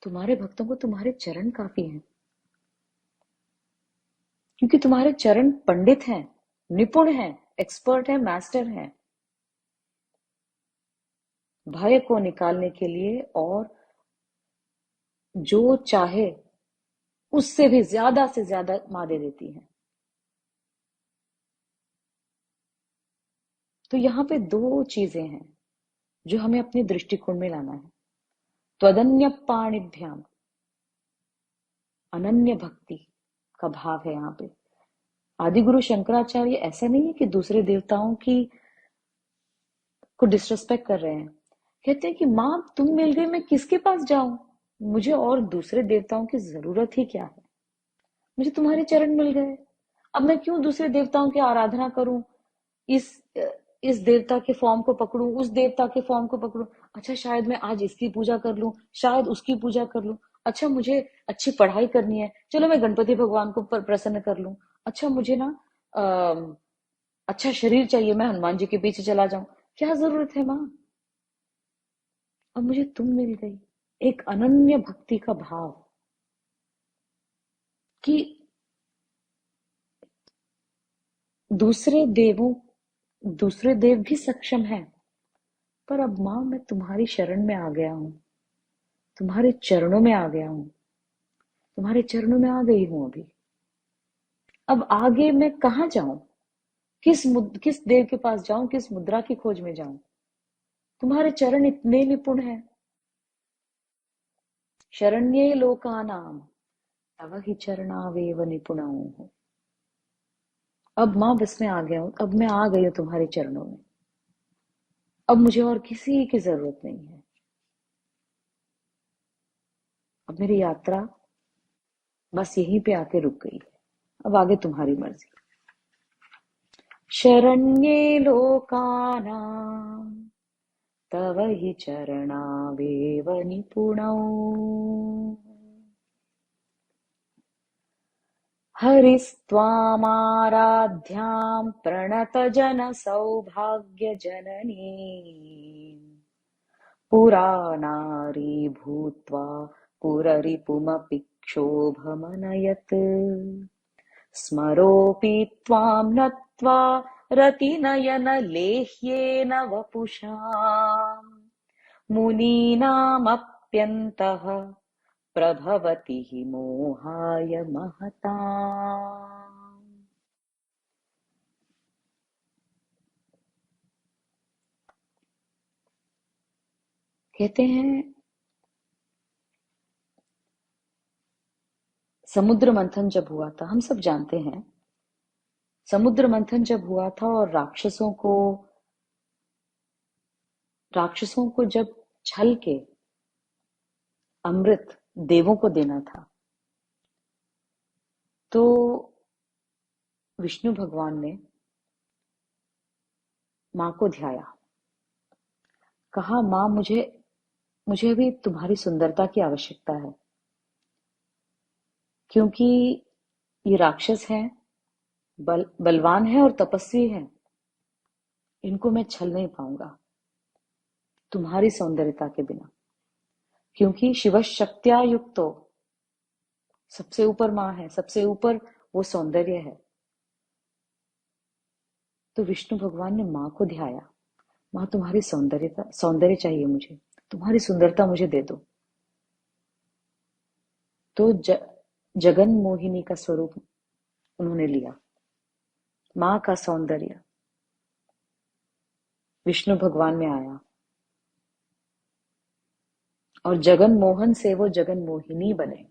तुम्हारे भक्तों को तुम्हारे चरण काफी हैं, क्योंकि तुम्हारे चरण पंडित हैं, निपुण हैं, एक्सपर्ट हैं, मास्टर हैं भय को निकालने के लिए, और जो चाहे उससे भी ज्यादा से ज्यादा मां दे देती है। तो यहाँ पे दो चीजें हैं जो हमें अपने दृष्टिकोण में लाना है। त्वदन्य पाणिभ्याम, अनन्य भक्ति का भाव है यहाँ पे। आदिगुरु शंकराचार्य ऐसा नहीं है कि दूसरे देवताओं की को डिसरिस्पेक्ट कर रहे हैं। कहते हैं कि माँ तुम मिल गई, मैं किसके पास जाऊं? मुझे और दूसरे देवताओं की जरूरत ही क्या है? मुझे तुम्हारे चरण मिल गए, अब मैं क्यों दूसरे देवताओं की आराधना करूं? इस इस देवता के फॉर्म को पकड़ूं, उस देवता के फॉर्म को पकड़ूं। अच्छा, शायद मैं आज इसकी पूजा कर लूं, शायद उसकी पूजा कर लूं। अच्छा, मुझे अच्छी पढ़ाई करनी है, चलो मैं गणपति भगवान को प्रसन्न कर लूं। अच्छा, मुझे ना अच्छा शरीर चाहिए, मैं हनुमान जी के पीछे चला जाऊं। क्या जरूरत है माँ? अब मुझे तुम मिल गई। एक अनन्य भक्ति का भाव कि दूसरे देवों दूसरे देव भी सक्षम हैं, पर अब माँ मैं तुम्हारी शरण में आ गया हूं, तुम्हारे चरणों में आ गया हूं, तुम्हारे चरणों में आ गई हूं अभी। अब आगे मैं कहाँ जाऊं? किस देव के पास जाऊं? किस मुद्रा की खोज में जाऊं? तुम्हारे चरण इतने निपुण हैं। शरण्ये लोकानाम तव ही चरणावेव निपुणौ। अब माँ बस मैं आ गया हूं, अब मैं आ गई हूं तुम्हारे चरणों में। अब मुझे और किसी की जरूरत नहीं है। अब मेरी यात्रा बस यहीं पे आके रुक गई है। अब आगे तुम्हारी मर्जी। शरण्ये लोकानां तव हि चरणावेव निपुणौ। हरिस्त्वामाराध्यां प्रणतजनसौभाग्यजननी पुरा नारी भूत्वा पुररिपुमपि क्षोभमनयत्। स्मरोऽपि त्वां नत्वा रतिनयनलेह्येन वपुषा मुनीनामप्यन्तः प्रभवति हि मोहाय महताम्। कहते हैं समुद्र मंथन जब हुआ था, हम सब जानते हैं, समुद्र मंथन जब हुआ था और राक्षसों को जब छल के अमृत देवों को देना था, तो विष्णु भगवान ने मां को ध्याया। कहा, मां मुझे मुझे भी तुम्हारी सुंदरता की आवश्यकता है, क्योंकि ये राक्षस हैं, बलवान है और तपस्वी है, इनको मैं छल नहीं पाऊंगा तुम्हारी सौंदर्यता के बिना। क्योंकि शिव शक्त्या युक्तो, सबसे ऊपर मां है, सबसे ऊपर वो सौंदर्य है। तो विष्णु भगवान ने मां को ध्याया, मां तुम्हारी सौंदर्य चाहिए मुझे, तुम्हारी सुंदरता मुझे दे दो। तो जगन मोहिनी का स्वरूप उन्होंने लिया, माँ का सौंदर्य विष्णु भगवान में आया और जगन मोहन से वो जगन मोहिनी बने।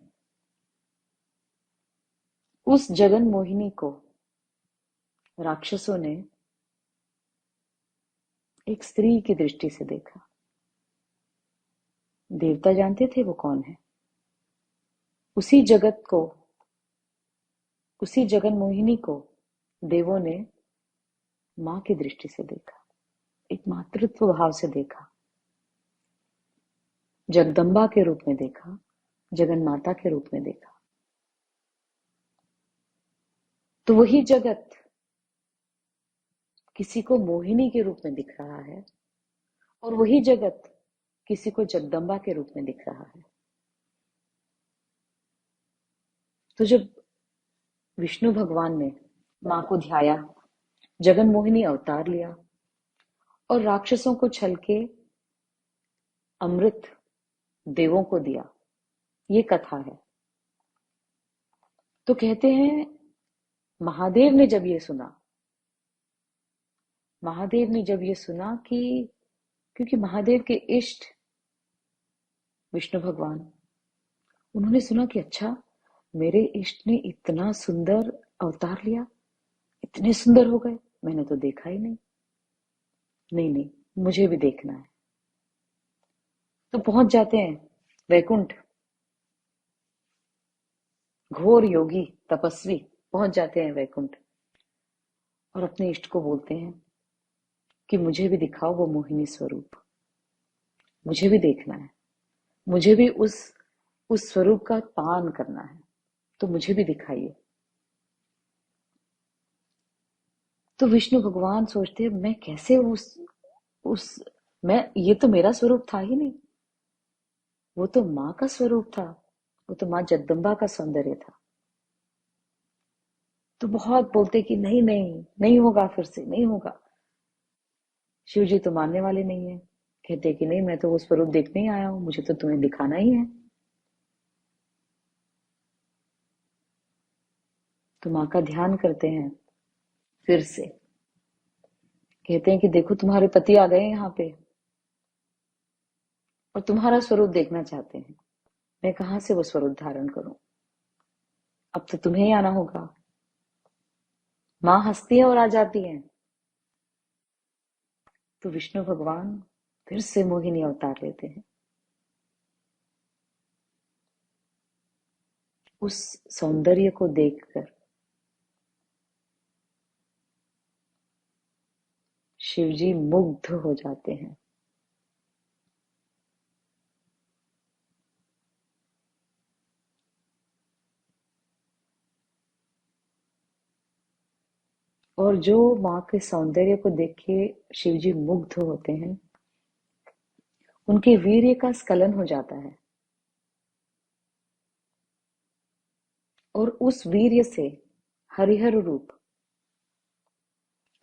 उस जगन मोहिनी को राक्षसों ने एक स्त्री की दृष्टि से देखा। देवता जानते थे वो कौन है। उसी जगत को, उसी जगन मोहिनी को देवों ने मां की दृष्टि से देखा, एक मातृत्व भाव से देखा, जगदम्बा के रूप में देखा, जगन माता के रूप में देखा। तो वही जगत किसी को मोहिनी के रूप में दिख रहा है और वही जगत किसी को जगदम्बा के रूप में दिख रहा है। तो जब विष्णु भगवान ने मां को ध्याया, जगन मोहिनी अवतार लिया और राक्षसों को छल के अमृत देवों को दिया। ये कथा है। तो कहते हैं महादेव ने जब ये सुना, महादेव ने जब ये सुना कि क्योंकि महादेव के इष्ट विष्णु भगवान, उन्होंने सुना कि अच्छा मेरे इष्ट ने इतना सुंदर अवतार लिया, इतने सुंदर हो गए, मैंने तो देखा ही नहीं। नहीं नहीं, मुझे भी देखना है। तो पहुंच जाते हैं वैकुंठ। घोर योगी तपस्वी पहुंच जाते हैं वैकुंठ और अपने इष्ट को बोलते हैं कि मुझे भी दिखाओ वो मोहिनी स्वरूप, मुझे भी देखना है, मुझे भी उस स्वरूप का पान करना है, तो मुझे भी दिखाइए। तो विष्णु भगवान सोचते हैं मैं कैसे उस मैं, ये तो मेरा स्वरूप था ही नहीं, वो तो माँ का स्वरूप था, वो तो माँ जगदम्बा का सौंदर्य था। तो बहुत बोलते कि नहीं नहीं नहीं होगा, फिर से नहीं होगा। शिव जी तो मानने वाले नहीं है, कहते कि नहीं, मैं तो वो स्वरूप देखने ही आया हूं, मुझे तो तुम्हें दिखाना ही है। तो माँ का ध्यान करते हैं फिर से, कहते हैं कि देखो तुम्हारे पति आ गए यहाँ पे और तुम्हारा स्वरूप देखना चाहते हैं, मैं कहाँ से वो स्वरूप धारण करूं, अब तो तुम्हें ही आना होगा। माँ हंसती है और आ जाती है। तो विष्णु भगवान फिर से मोहिनी अवतार लेते हैं। उस सौंदर्य को देखकर शिवजी मुग्ध हो जाते हैं। और जो माँ के सौंदर्य को देख के शिवजी मुग्ध होते हैं, उनके वीर्य का स्खलन हो जाता है और उस वीर्य से हरिहर रूप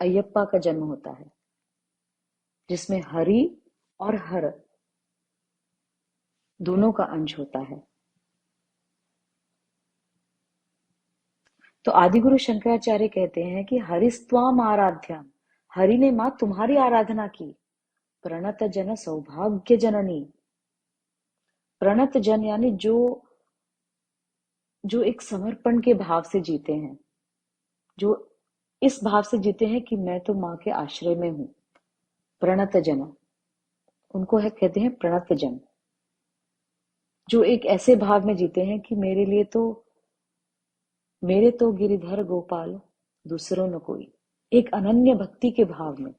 अयप्पा का जन्म होता है, जिसमें हरि और हर दोनों का अंश होता है। तो आदिगुरु शंकराचार्य कहते हैं कि हरिस्त्वाम आराध्यम, हरि ने मां तुम्हारी आराधना की। प्रणत जन सौभाग्य जननी, प्रणत जन यानी जो जो एक समर्पण के भाव से जीते हैं, जो इस भाव से जीते हैं कि मैं तो माँ के आश्रय में हूं। प्रणत जन, उनको है कहते हैं प्रणत जन, जो एक ऐसे भाव में जीते हैं कि मेरे तो गिरिधर गोपाल दूसरों न कोई, एक अनन्य भक्ति के भाव में।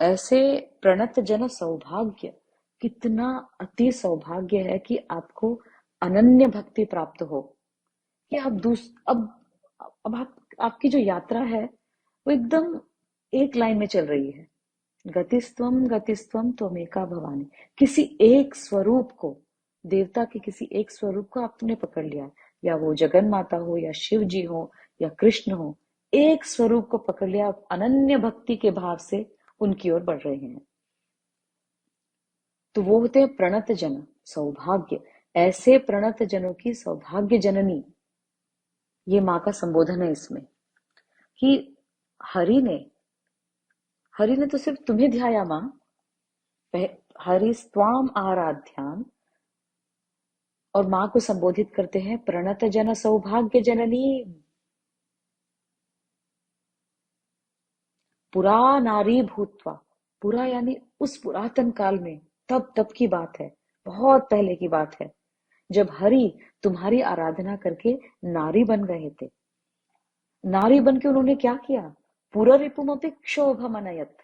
ऐसे प्रणत जन सौभाग्य, कितना अति सौभाग्य है कि आपको अनन्य भक्ति प्राप्त हो, कि आप अब आपकी जो यात्रा है वो एकदम एक लाइन में चल रही है। गतिस्त्वम त्वमेका भवानी, किसी एक स्वरूप को, देवता के किसी एक स्वरूप को आपने पकड़ लिया, या वो जगन माता हो या शिव जी हो या कृष्ण हो, एक स्वरूप को पकड़ लिया, आप अनन्य भक्ति के भाव से उनकी ओर बढ़ रहे हैं। तो वो होते हैं प्रणत जन, सौभाग्य। ऐसे प्रणत जनों की सौभाग्य जननी, ये माँ का संबोधन है इसमें, कि हरि ने हरि ने तो सिर्फ तुम्हें ध्याया माँ। हरि स्वाम आराध्याम, और माँ को संबोधित करते हैं प्रणत जन सौभाग्य जननी। पुरा नारी भूतवा, पुरा यानी उस पुरातन काल में, तब की बात है, बहुत पहले की बात है, जब हरि तुम्हारी आराधना करके नारी बन गए थे। नारी बन के उन्होंने क्या किया? पुररिपुमपि क्षोभमनयत।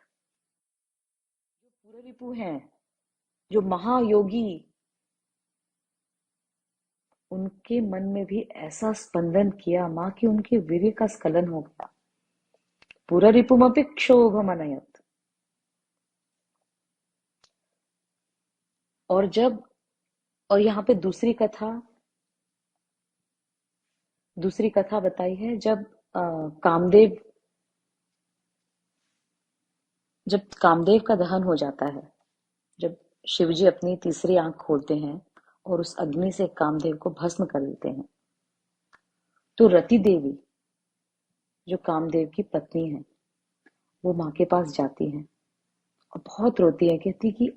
जो पुररिपु हैं, जो महायोगी, उनके मन में भी ऐसा स्पंदन किया माँ कि उनके वीर्य का स्खलन हो गया। पुररिपुमपि क्षोभमनयत। और यहाँ पे दूसरी कथा बताई है, जब कामदेव का दहन हो जाता है, जब शिवजी अपनी तीसरी आंख खोलते हैं और उस अग्नि से कामदेव को भस्म कर देते हैं, तो रति देवी जो कामदेव की पत्नी है, वो माँ के पास जाती है और बहुत रोती है, कहती कि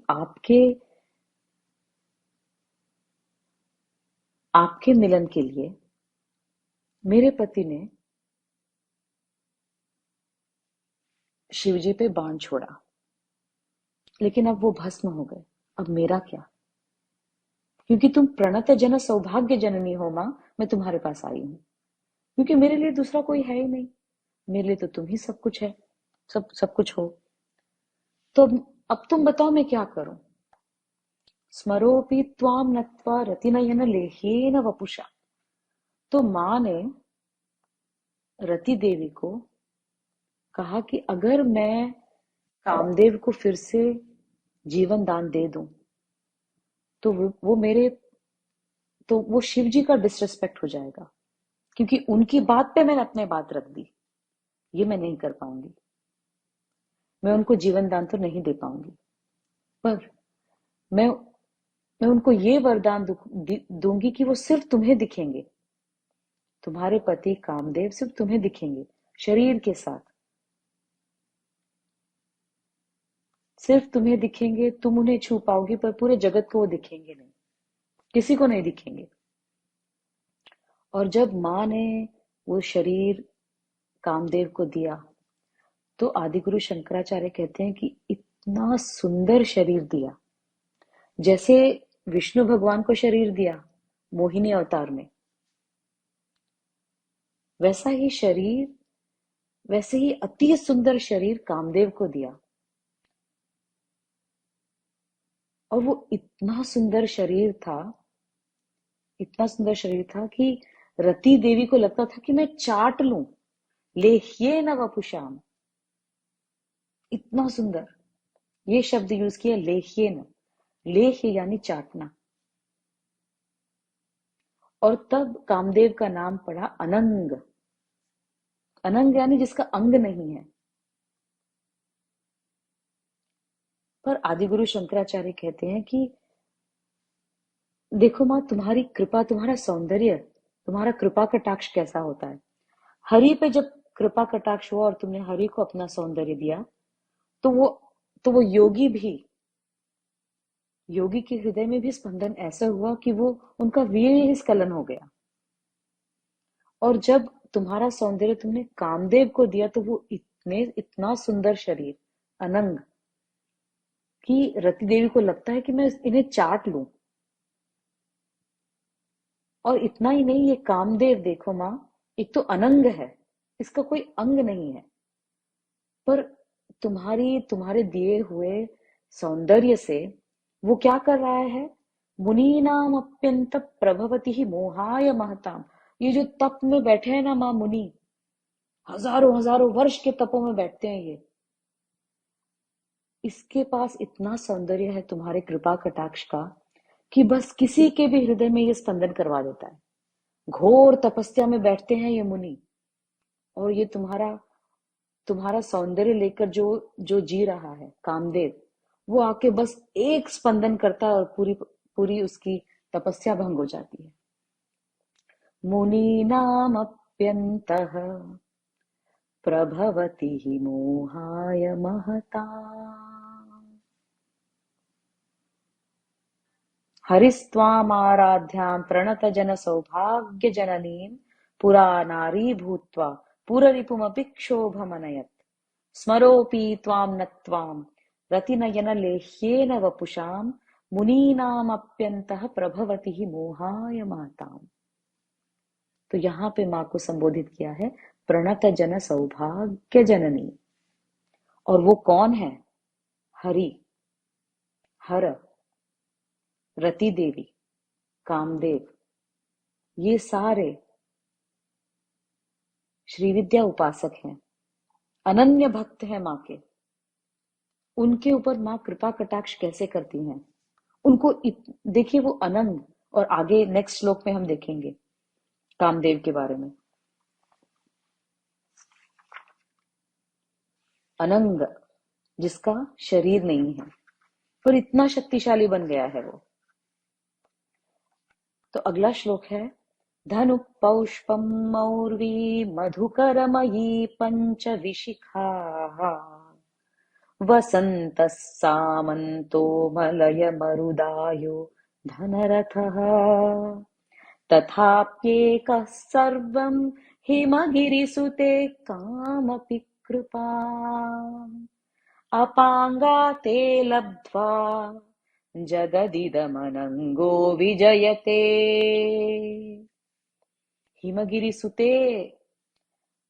आपके मिलन के लिए मेरे पति ने शिवजी पे बाण छोड़ा, लेकिन अब वो भस्म हो गए, अब मेरा क्या? क्योंकि तुम प्रणत जन सौभाग्य जननी हो माँ, मैं तुम्हारे पास आई हूँ, क्योंकि मेरे लिए दूसरा कोई है ही नहीं, मेरे लिए तो तुम ही सब कुछ है, सब कुछ हो। तो अब तुम बताओ मैं क्या करूं? स्मरोपि त्वाम नत्वा रतिनयन लेह्येन वपुषा। तो माँ ने रति देवी को कहा कि अगर मैं कामदेव को फिर से जीवन दान दे दूं, तो वो शिव जी का डिसरिस्पेक्ट हो जाएगा, क्योंकि उनकी बात पे मैंने अपने बात रख दी, ये मैं नहीं कर पाऊंगी, मैं उनको जीवन दान तो नहीं दे पाऊंगी, पर मैं उनको ये वरदान दूंगी कि वो सिर्फ तुम्हें दिखेंगे, तुम्हारे पति कामदेव सिर्फ तुम्हें दिखेंगे शरीर के साथ, सिर्फ तुम्हें दिखेंगे, तुम उन्हें छू पाओगी, पर पूरे जगत को वो दिखेंगे नहीं, किसी को नहीं दिखेंगे। और जब माँ ने वो शरीर कामदेव को दिया, तो आदिगुरु शंकराचार्य कहते हैं कि इतना सुंदर शरीर दिया, जैसे विष्णु भगवान को शरीर दिया मोहिनी अवतार में, वैसे ही अति सुंदर शरीर कामदेव को दिया। और वो इतना सुंदर शरीर था कि रति देवी को लगता था कि मैं चाट लूं, लेह्ये न वपुषाम। इतना सुंदर, ये शब्द यूज किया, लेह्ये न, लेह्य यानी चाटना। और तब कामदेव का नाम पड़ा अनंग। अनंग यानी जिसका अंग नहीं है। पर आदिगुरु शंकराचार्य कहते हैं कि देखो माँ, तुम्हारी कृपा, तुम्हारा सौंदर्य, तुम्हारा कृपा कटाक्ष कैसा होता है। हरि पे जब कृपा कटाक्ष हुआ और तुमने हरि को अपना सौंदर्य दिया, तो वो योगी के हृदय में भी स्पंदन ऐसा हुआ कि वो उनका वीर्य ही स्खलन हो गया। और जब तुम्हारा सौंदर्य तुमने कामदेव को दिया, तो वो इतना सुंदर शरीर अनंग, कि रति देवी को लगता है कि मैं इन्हें चाट लूं। और इतना ही नहीं, ये कामदेव देखो माँ, एक तो अनंग है, इसका कोई अंग नहीं है, पर तुम्हारे दिए हुए सौंदर्य से वो क्या कर रहा है? मुनीनाम अत्यंत प्रभवति ही मोहाय महताम। ये जो तप में बैठे हैं ना माँ मुनि, हजारों हजारों वर्ष के तपों में बैठते हैं ये, इसके पास इतना सौंदर्य है तुम्हारे कृपा कटाक्ष का, कि बस किसी के भी हृदय में ये स्पंदन करवा देता है। घोर तपस्या में बैठते हैं ये मुनि, और ये तुम्हारा सौंदर्य लेकर जो जो जी रहा है कामदेव, वो आके बस एक स्पंदन करता है और पूरी पूरी उसकी तपस्या भंग हो जाती है। मुनीनामप्यन्तः प्रभवति हि मोहाय महता। हरिस्त्वामाराध्यां प्रणतजनसौभाग्यजननीं पुरा नारी भूत्वा पुररिपुमपि क्षोभमनयत्। स्मरोऽपि त्वां न त्वां रतिनयनलेह्येन वपुषां मुनीनामप्यन्तः प्रभवति हि मोहाय महताम्। तो यहाँ पे माँ को संबोधित किया है प्रणत जन सौभाग्य जननी। और वो कौन है? हरि, हर, रति देवी, कामदेव, ये सारे श्रीविद्या उपासक हैं, अनन्य भक्त हैं माँ के। उनके ऊपर माँ कृपा कटाक्ष कैसे करती हैं? उनको देखिए, वो अनंग, और आगे नेक्स्ट श्लोक में हम देखेंगे कामदेव के बारे में। अनंग, जिसका शरीर नहीं है, पर इतना शक्तिशाली बन गया है वो। तो अगला श्लोक है धनु पौष्पम मौर्वी मधुकरमयी पंच विशिखा वसन्तः सामन्तो मलय मरुदायो धनरथः तथाप्येकः सर्वं हिमगिरिसुते कामपि कृपा अपांगा ते लब्ध्वा जगदिदमनंगो विजयते। हिमगिरी सुते,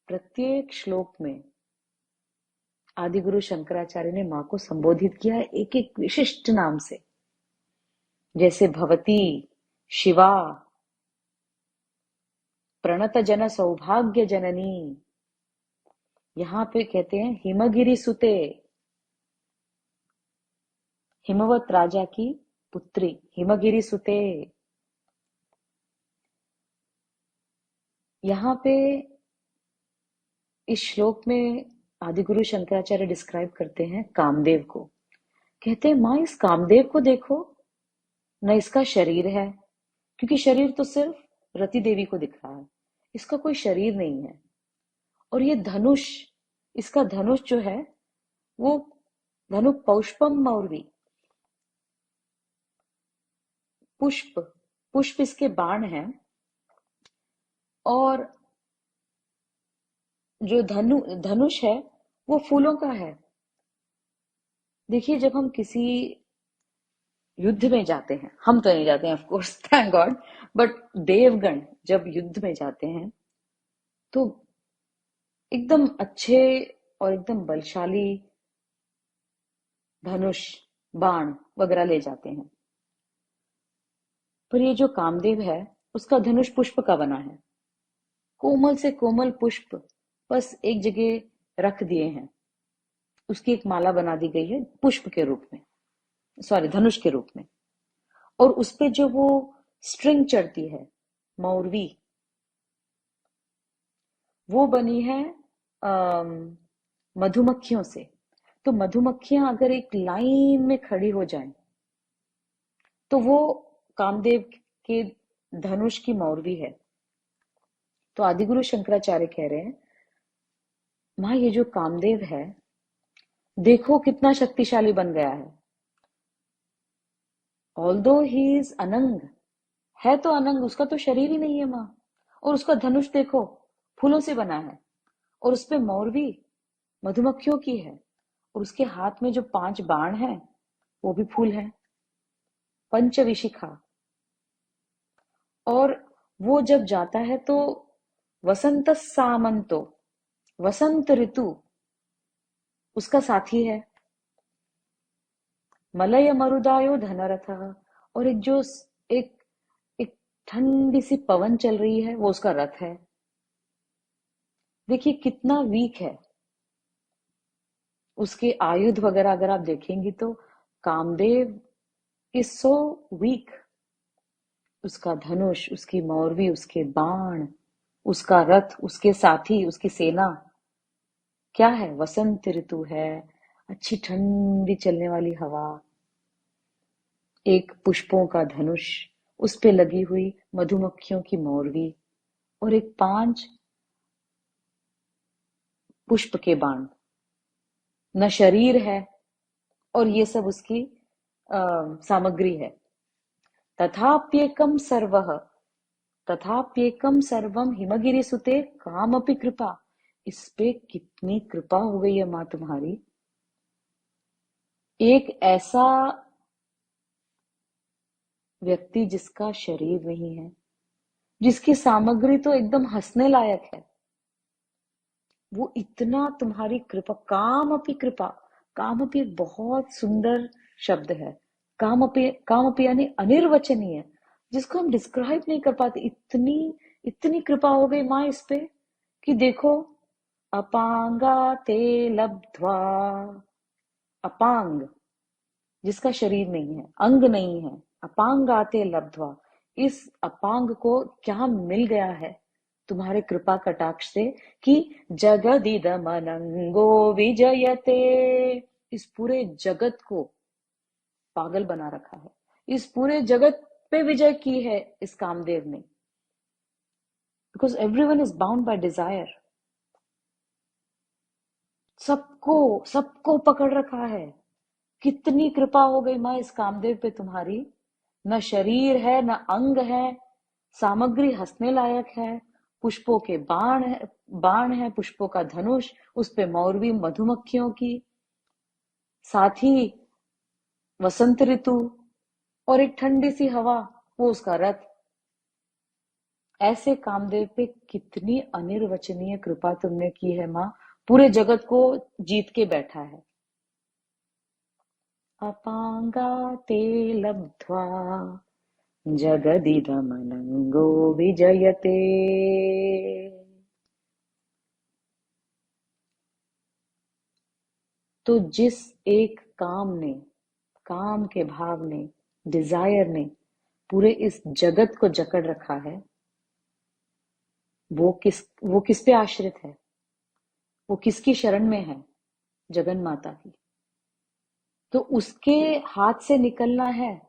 प्रत्येक श्लोक में आदिगुरु शंकराचार्य ने मां को संबोधित किया एक एक विशिष्ट नाम से, जैसे भवती, शिवा, प्रणत जन सौभाग्य जननी। यहां पे कहते हैं हिमगिरी सुते, हिमवत राजा की पुत्री हिमगिरी सुते। यहाँ पे इस श्लोक में आदिगुरु शंकराचार्य डिस्क्राइब करते हैं कामदेव को। कहते हैं माँ, इस कामदेव को देखो, न इसका शरीर है, क्योंकि शरीर तो सिर्फ रति देवी को दिख रहा है, इसका कोई शरीर नहीं है। और ये धनुष, इसका धनुष जो है वो धनु पौष्पम मौर्वी, पुष्प, पुष्प इसके बाण हैं। और जो धनुष है वो फूलों का है। देखिए, जब हम किसी युद्ध में जाते हैं, हम तो नहीं जाते हैं of course, thank God, but Devgan जब युद्ध में जाते हैं तो एकदम अच्छे और एकदम बलशाली धनुष, बाण वगैरह ले जाते हैं। पर ये जो कामदेव है उसका धनुष पुष्प का बना है, कोमल से कोमल पुष्प बस एक जगह रख दिए हैं, उसकी एक माला बना दी गई है पुष्प के रूप में, सॉरी धनुष के रूप में। और उसपे जो वो स्ट्रिंग चढ़ती है मौरवी, वो बनी है मधुमक्खियों से। तो मधुमक्खियां अगर एक लाइन में खड़ी हो जाएं तो वो कामदेव के धनुष की मौरवी है। तो आदिगुरु शंकराचार्य कह रहे हैं माँ, ये जो कामदेव है देखो कितना शक्तिशाली बन गया है। ऑल्दो ही इज अनंग, है तो अनंग, उसका तो शरीर ही नहीं है माँ। और उसका धनुष देखो फूलों से बना है, और उसपे मौरवी मधुमक्खियों की है, और उसके हाथ में जो 5 बाण हैं वो भी फूल हैं, पंचविशिखा। और वो जब जाता है तो वसंत सामंतो, वसंत ऋतु उसका साथी है। मलय मरुदायो धनरथ, और एक जो एक एक ठंडी सी पवन चल रही है वो उसका रथ है। देखिए कितना वीक है उसके आयुध वगैरह, अगर आप देखेंगी तो कामदेव इज सो वीक। उसका धनुष, उसकी मौरवी, उसके बाण, उसका रथ, उसके साथी, उसकी सेना क्या है? वसंत ऋतु है, अच्छी ठंडी चलने वाली हवा, एक पुष्पों का धनुष, उस पे लगी हुई मधुमक्खियों की मोरवी, और एक 5 पुष्प के बाण। न शरीर है, और ये सब उसकी सामग्री है। तथाप्येकं सर्वः, तथाप्येकं सर्वं हिमगिरि सुते कामपि कृपा। इस पे कितनी कृपा हो गई है माँ तुम्हारी। एक ऐसा व्यक्ति जिसका शरीर नहीं है, जिसकी सामग्री तो एकदम हंसने लायक है, वो इतना तुम्हारी कृपा, कामपि कृपा। कामपि एक बहुत सुंदर शब्द है। कामपि, कामपि यानी अनिर्वचनीय, जिसको हम डिस्क्राइब नहीं कर पाते। इतनी इतनी कृपा हो गई माँ इस पे कि देखो, अपांगा ते लब्ध्वा। अपांग, जिसका शरीर नहीं है, अंग नहीं है, अपांगाते लब्ध्वा। इस अपांग को क्या मिल गया है तुम्हारे कृपा कटाक्ष से, कि जगदिदमनंगो विजयते। इस पूरे जगत को पागल बना रखा है, इस पूरे जगत पे विजय की है इस कामदेव ने। Because everyone is bound by desire. सबको सबको पकड़ रखा है। कितनी कृपा हो गई माँ इस कामदेव पे तुम्हारी। न शरीर है, न अंग है, सामग्री हंसने लायक है, पुष्पों के बाण है, पुष्पों का धनुष, उस पे मौरवी मधुमक्खियों की, साथ ही वसंत ऋतु, और एक ठंडी सी हवा, वो उसका रथ। ऐसे कामदेव पे कितनी अनिर्वचनीय कृपा तुमने की है माँ। पूरे जगत को जीत के बैठा है। अपांगा ते लब्ध्वा जगदिदमनंगो विजयते। तो जिस एक काम के भाव ने, डिजायर ने पूरे इस जगत को जकड़ रखा है, वो किस पे आश्रित है, वो किसकी शरण में है? जगन माता की। तो उसके हाथ से निकलना है,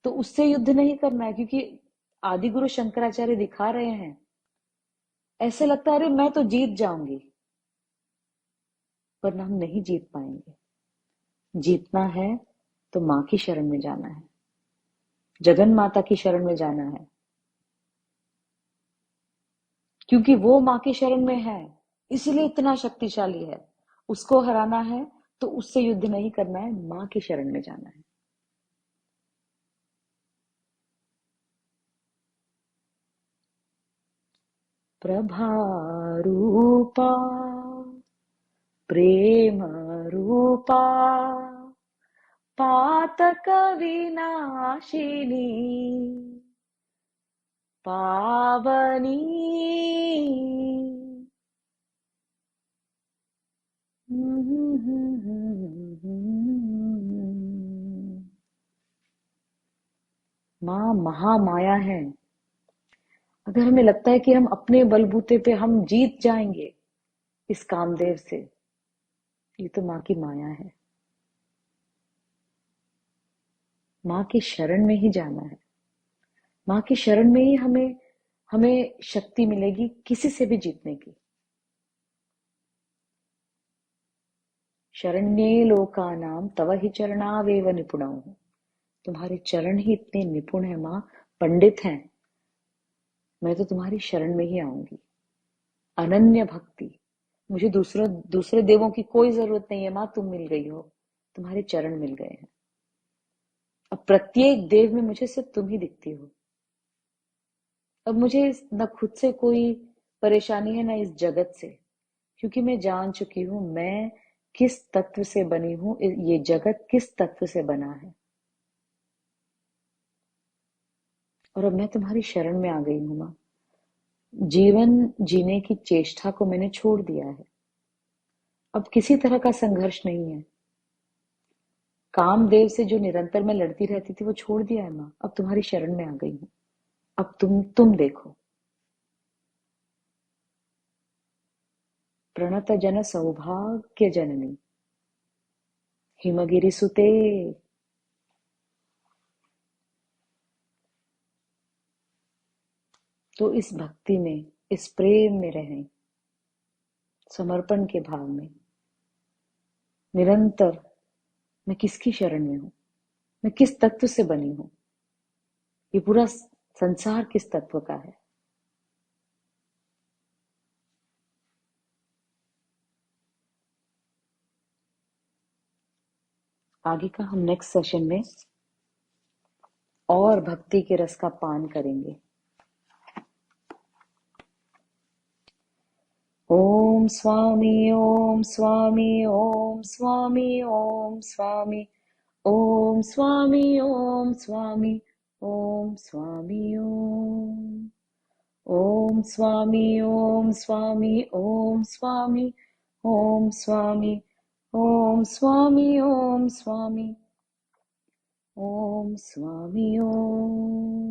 तो उससे युद्ध नहीं करना है, क्योंकि आदि गुरु शंकराचार्य दिखा रहे हैं। ऐसे लगता है अरे मैं तो जीत जाऊंगी, पर हम नहीं जीत पाएंगे। जीतना है तो माँ की शरण में जाना है, जगन माता की शरण में जाना है, क्योंकि वो माँ की शरण में है, इसीलिए इतना शक्तिशाली है। उसको हराना है तो उससे युद्ध नहीं करना है, माँ की शरण में जाना है। प्रभा रूपा, प्रेम रूपा, पातक विनाशिनी, पावनी। माँ महामाया है। अगर हमें लगता है कि हम अपने बलबूते पे हम जीत जाएंगे इस कामदेव से, ये तो माँ की माया है। माँ की शरण में ही जाना है। माँ की शरण में ही हमें हमें शक्ति मिलेगी किसी से भी जीतने की। शरण्ये लोकानाम तव ही चरणावेव निपुणौ। तुम्हारे चरण ही इतने निपुण है माँ, पंडित हैं। मैं तो तुम्हारी शरण में ही आऊंगी। अनन्य भक्ति, मुझे दूसरे देवों की कोई जरूरत नहीं है माँ, तुम मिल गई हो, तुम्हारे चरण मिल गए हैं। अब प्रत्येक देव में मुझे सिर्फ तुम ही दिखती हो। अब मुझे न खुद से कोई परेशानी है, न इस जगत से, क्योंकि मैं जान चुकी हूं मैं किस तत्व से बनी हूं, ये जगत किस तत्व से बना है। और अब मैं तुम्हारी शरण में आ गई हूं माँ। जीवन जीने की चेष्टा को मैंने छोड़ दिया है। अब किसी तरह का संघर्ष नहीं है। कामदेव से जो निरंतर मैं लड़ती रहती थी वो छोड़ दिया है माँ। अब तुम्हारी शरण में आ गई हूँ। अब तुम देखो। प्रणत जन सौभाग्य जननी, हिमगिरी सुते। तो इस भक्ति में, इस प्रेम में रहें, समर्पण के भाव में निरंतर। मैं किसकी शरण में हूं? मैं किस तत्व से बनी हूं? ये पूरा संसार किस तत्व का है? आगे का हम नेक्स्ट सेशन में और भक्ति के रस का पान करेंगे। ओम स्वामी, ओम स्वामी, ओम स्वामी, ओम स्वामी, ओम स्वामी, ओम स्वामी, ओम स्वामी, ओम स्वामी, ओम स्वामी, ओम स्वामी, ओम स्वामी, ओम स्वामी, ओम स्वामी, ओम स्वामी, ओम।